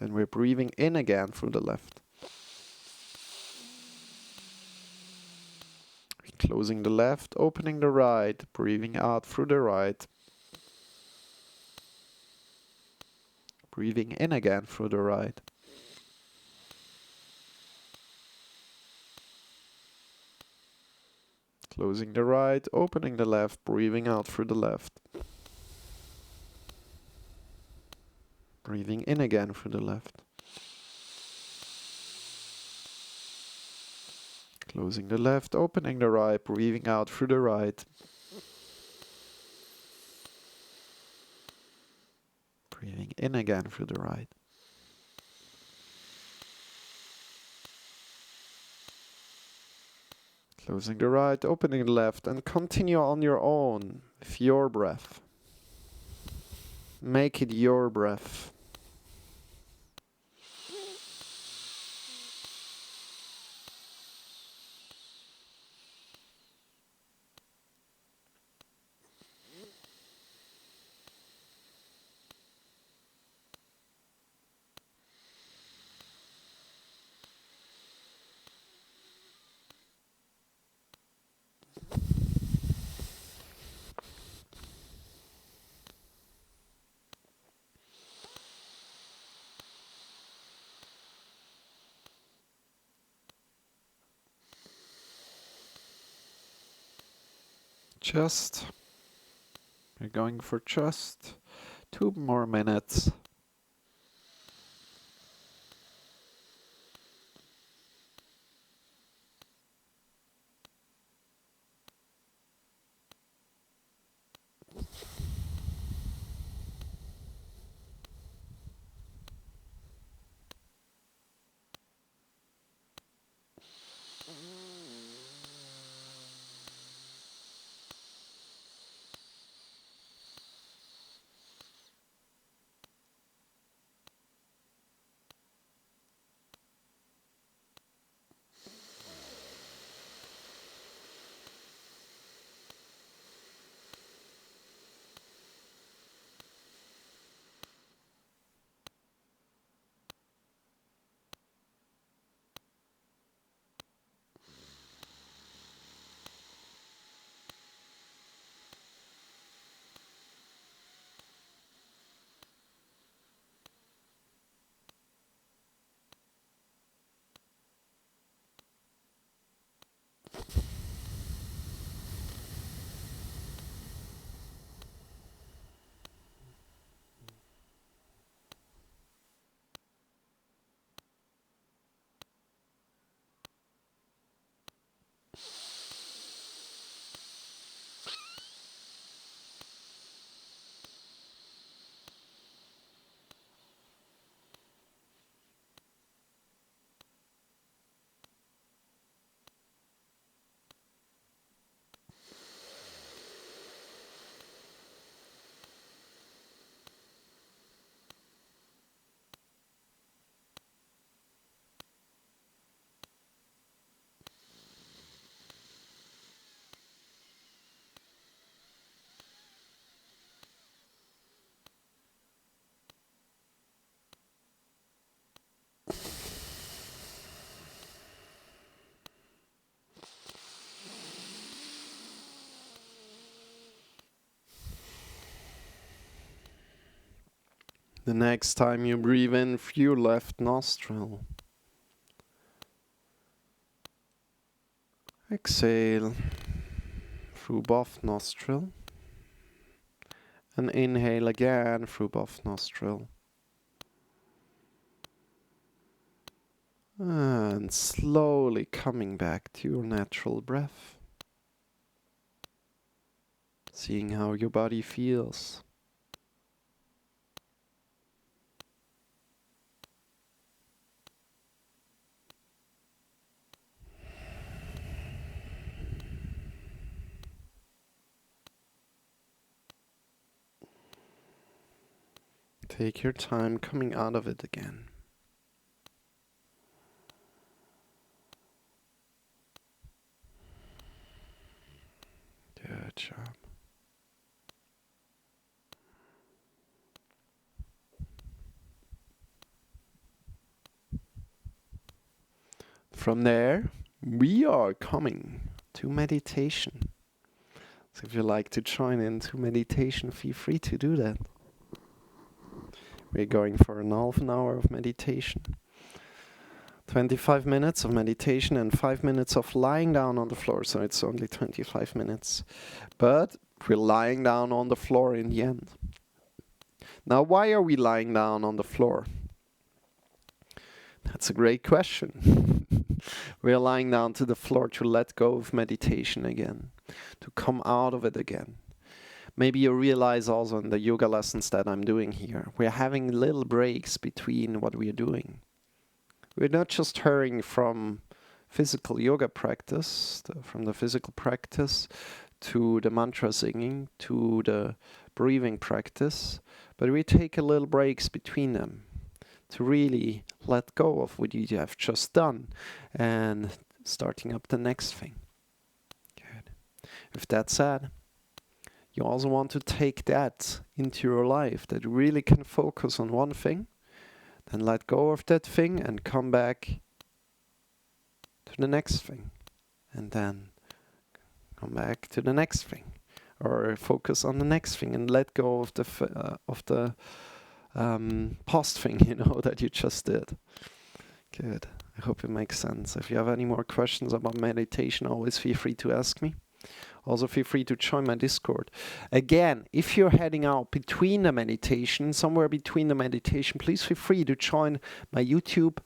Then we're breathing in again through the left. Closing the left, opening the right, breathing out through the right. Breathing in again through the right. Closing the right, opening the left, breathing out through the left. Breathing in again through the left. Closing the left, opening the right, breathing out through the right. Breathing in again through the right. Closing the right, opening the left, and continue on your own with your breath. Make it your breath. We're going for just 2 more minutes. The next time you breathe in through your left nostril, exhale through both nostril, and inhale again through both nostril. And slowly coming back to your natural breath, seeing how your body feels. Take your time coming out of it again. Good job. From there, we are coming to meditation. So if you like to join into meditation, feel free to do that. We're going for an half an hour of meditation. 25 minutes of meditation and 5 minutes of lying down on the floor. So it's only 25 minutes. But we're lying down on the floor in the end. Now, why are we lying down on the floor? That's a great question. We're lying down to the floor to let go of meditation again, to come out of it again. Maybe you realize also in the yoga lessons that I'm doing here, we're having little breaks between what we're doing. We're not just hurrying from physical yoga practice, from the physical practice to the mantra singing, to the breathing practice, but we take a little breaks between them to really let go of what you have just done and starting up the next thing. Good. With that said, you also want to take that into your life, that you really can focus on one thing, then let go of that thing and come back to the next thing, and then come back to the next thing, or focus on the next thing and let go of the past thing, that you just did. Good. I hope it makes sense. If you have any more questions about meditation, always feel free to ask me. Also feel free to join my Discord. Again, if you're heading out between the meditation, somewhere between the meditation, please feel free to join my YouTube.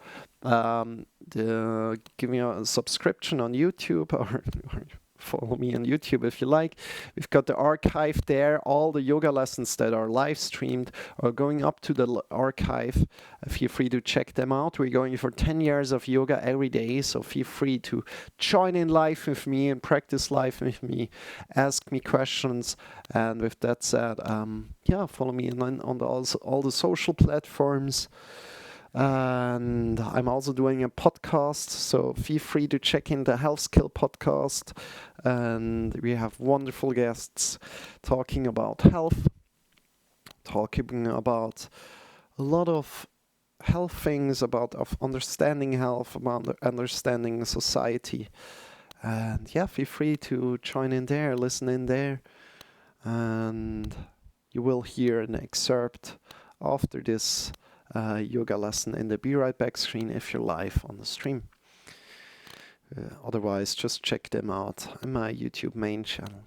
Give me a subscription on YouTube or follow me on YouTube if you like. We've got the archive there. All the yoga lessons that are live streamed are going up to the archive. Feel free to check them out. We're going for 10 years of yoga every day, so feel free to join in live with me and practice live with me. Ask me questions. And with that said, follow me on all the social platforms. And I'm also doing a podcast, so feel free to check in the Health Skill podcast. And we have wonderful guests talking about health, talking about a lot of health things, about understanding health, about understanding society. And feel free to join in there, listen in there. And you will hear an excerpt after this yoga lesson in the Be Right Back screen if you're live on the stream. Otherwise, just check them out on my YouTube main channel.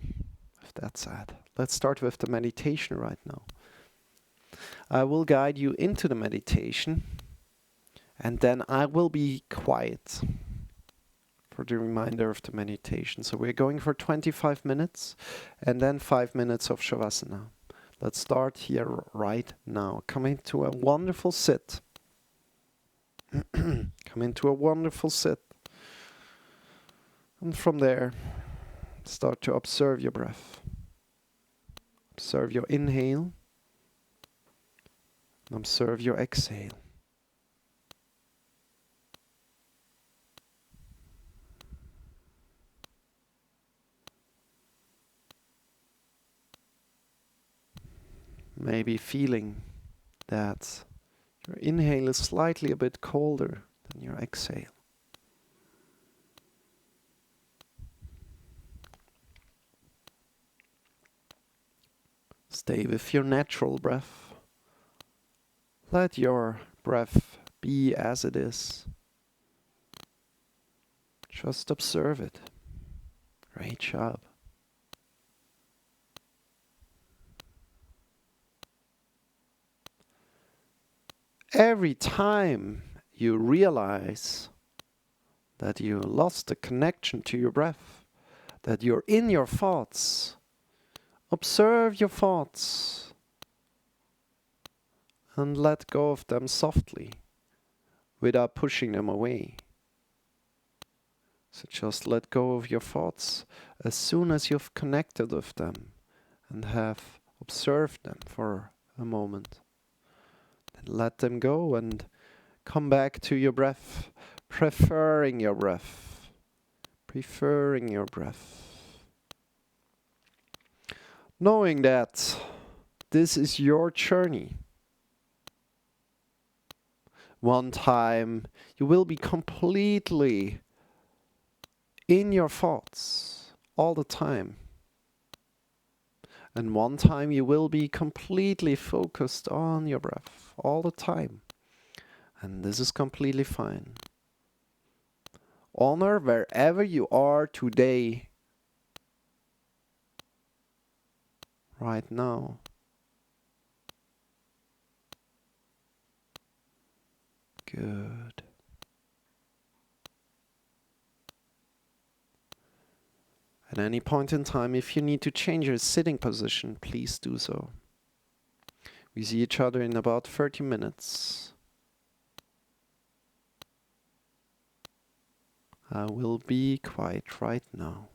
If that's it. Let's start with the meditation right now. I will guide you into the meditation, and then I will be quiet for the remainder of the meditation. So we're going for 25 minutes, and then 5 minutes of Shavasana. Let's start here right now. Come into a wonderful sit. Come into a wonderful sit. And from there, start to observe your breath. Observe your inhale. And observe your exhale. Maybe feeling that your inhale is slightly a bit colder than your exhale. Stay with your natural breath. Let your breath be as it is. Just observe it. Great job. Every time you realize that you lost the connection to your breath, that you're in your thoughts, observe your thoughts and let go of them softly without pushing them away. So just let go of your thoughts as soon as you've connected with them and have observed them for a moment. Let them go and come back to your breath, preferring your breath, knowing that this is your journey. One time you will be completely in your thoughts all the time. And one time you will be completely focused on your breath all the time. And this is completely fine. Honor wherever you are today, right now. Good. At any point in time, if you need to change your sitting position, please do so. We see each other in about 30 minutes. I will be quiet right now.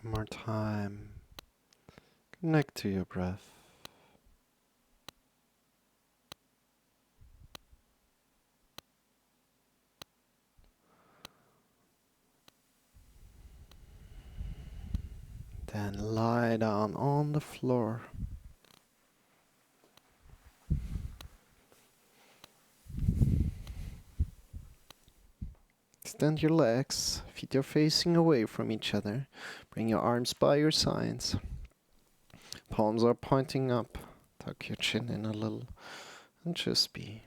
One more time. Connect to your breath. Then lie down on the floor. Extend your legs, feet are facing away from each other. Bring your arms by your sides. Palms are pointing up. Tuck your chin in a little and just be.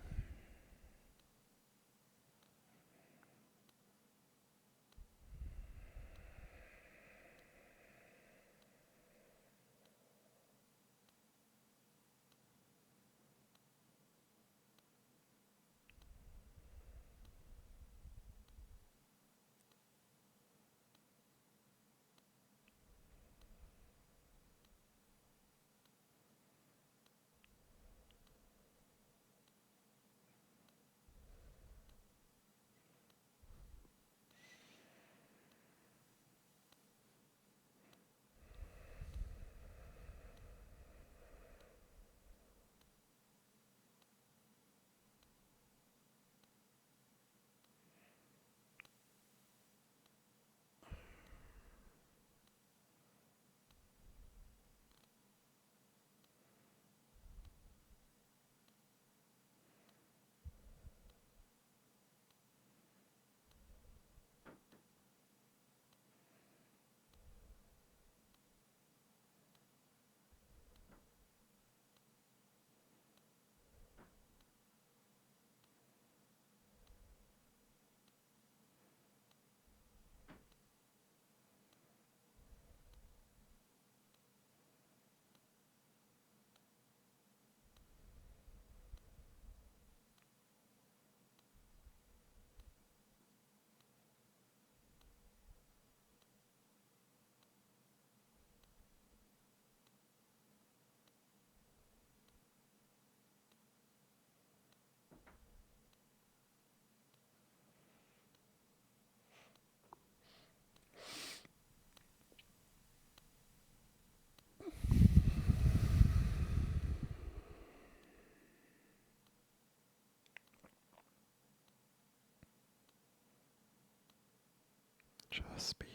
Just be.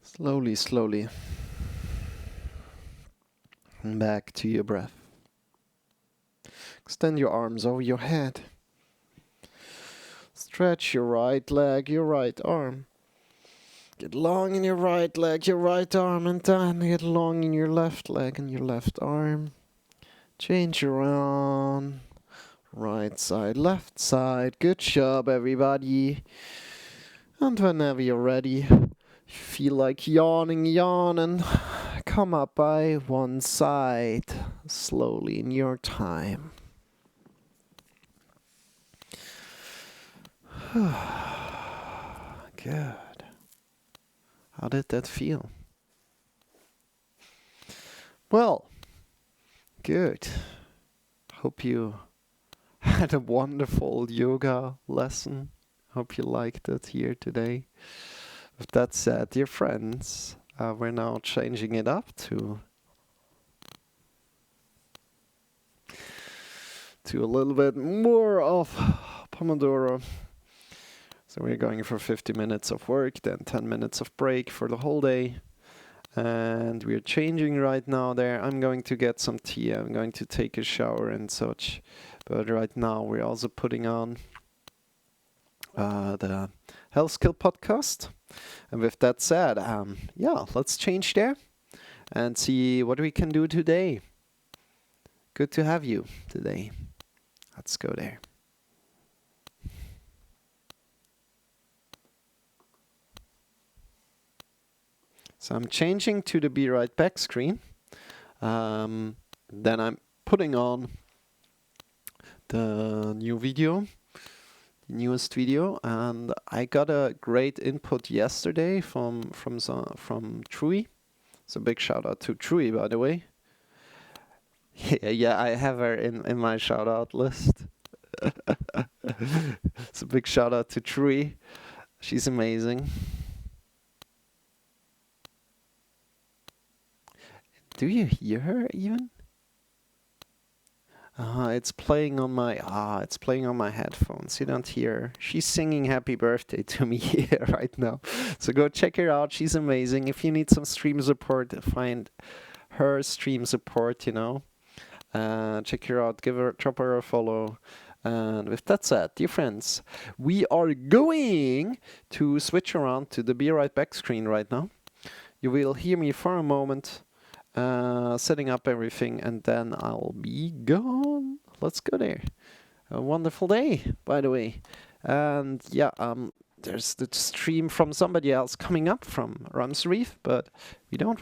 Slowly, slowly. And back to your breath. Extend your arms over your head. Stretch your right leg, your right arm. Get long in your right leg, your right arm, and then get long in your left leg and your left arm. Change around. Right side, left side. Good job, everybody. And whenever you're ready, feel like yawning, yawn, and come up by one side, slowly in your time. Good. How did that feel? Well, good. Hope you had a wonderful yoga lesson. Hope you liked it here today. With that said, dear friends, we're now changing it up to a little bit more of Pomodoro. So we're going for 50 minutes of work, then 10 minutes of break for the whole day. And we're changing right now there. I'm going to get some tea. I'm going to take a shower and such. But right now we're also putting on the Health Skill podcast. And with that said, let's change there and see what we can do today. Good to have you today. Let's go there. So I'm changing to the Be Right Back screen. Then I'm putting on the new video, the newest video, and I got a great input yesterday from Trui. So big shout out to Trui, by the way. Yeah, I have her in my shout out list. So big shout out to Trui. She's amazing. Do you hear her even? It's playing on my headphones. You don't hear her. She's singing happy birthday to me here right now. So go check her out. She's amazing. If you need some stream support, find her stream support, check her out, drop her a follow. And with that said, dear friends, we are going to switch around to the Be Right Back screen right now. You will hear me for a moment. Setting up everything, and then I'll be gone. Let's go there. A wonderful day, by the way. And there's the stream from somebody else coming up from Rams Reef, but we don't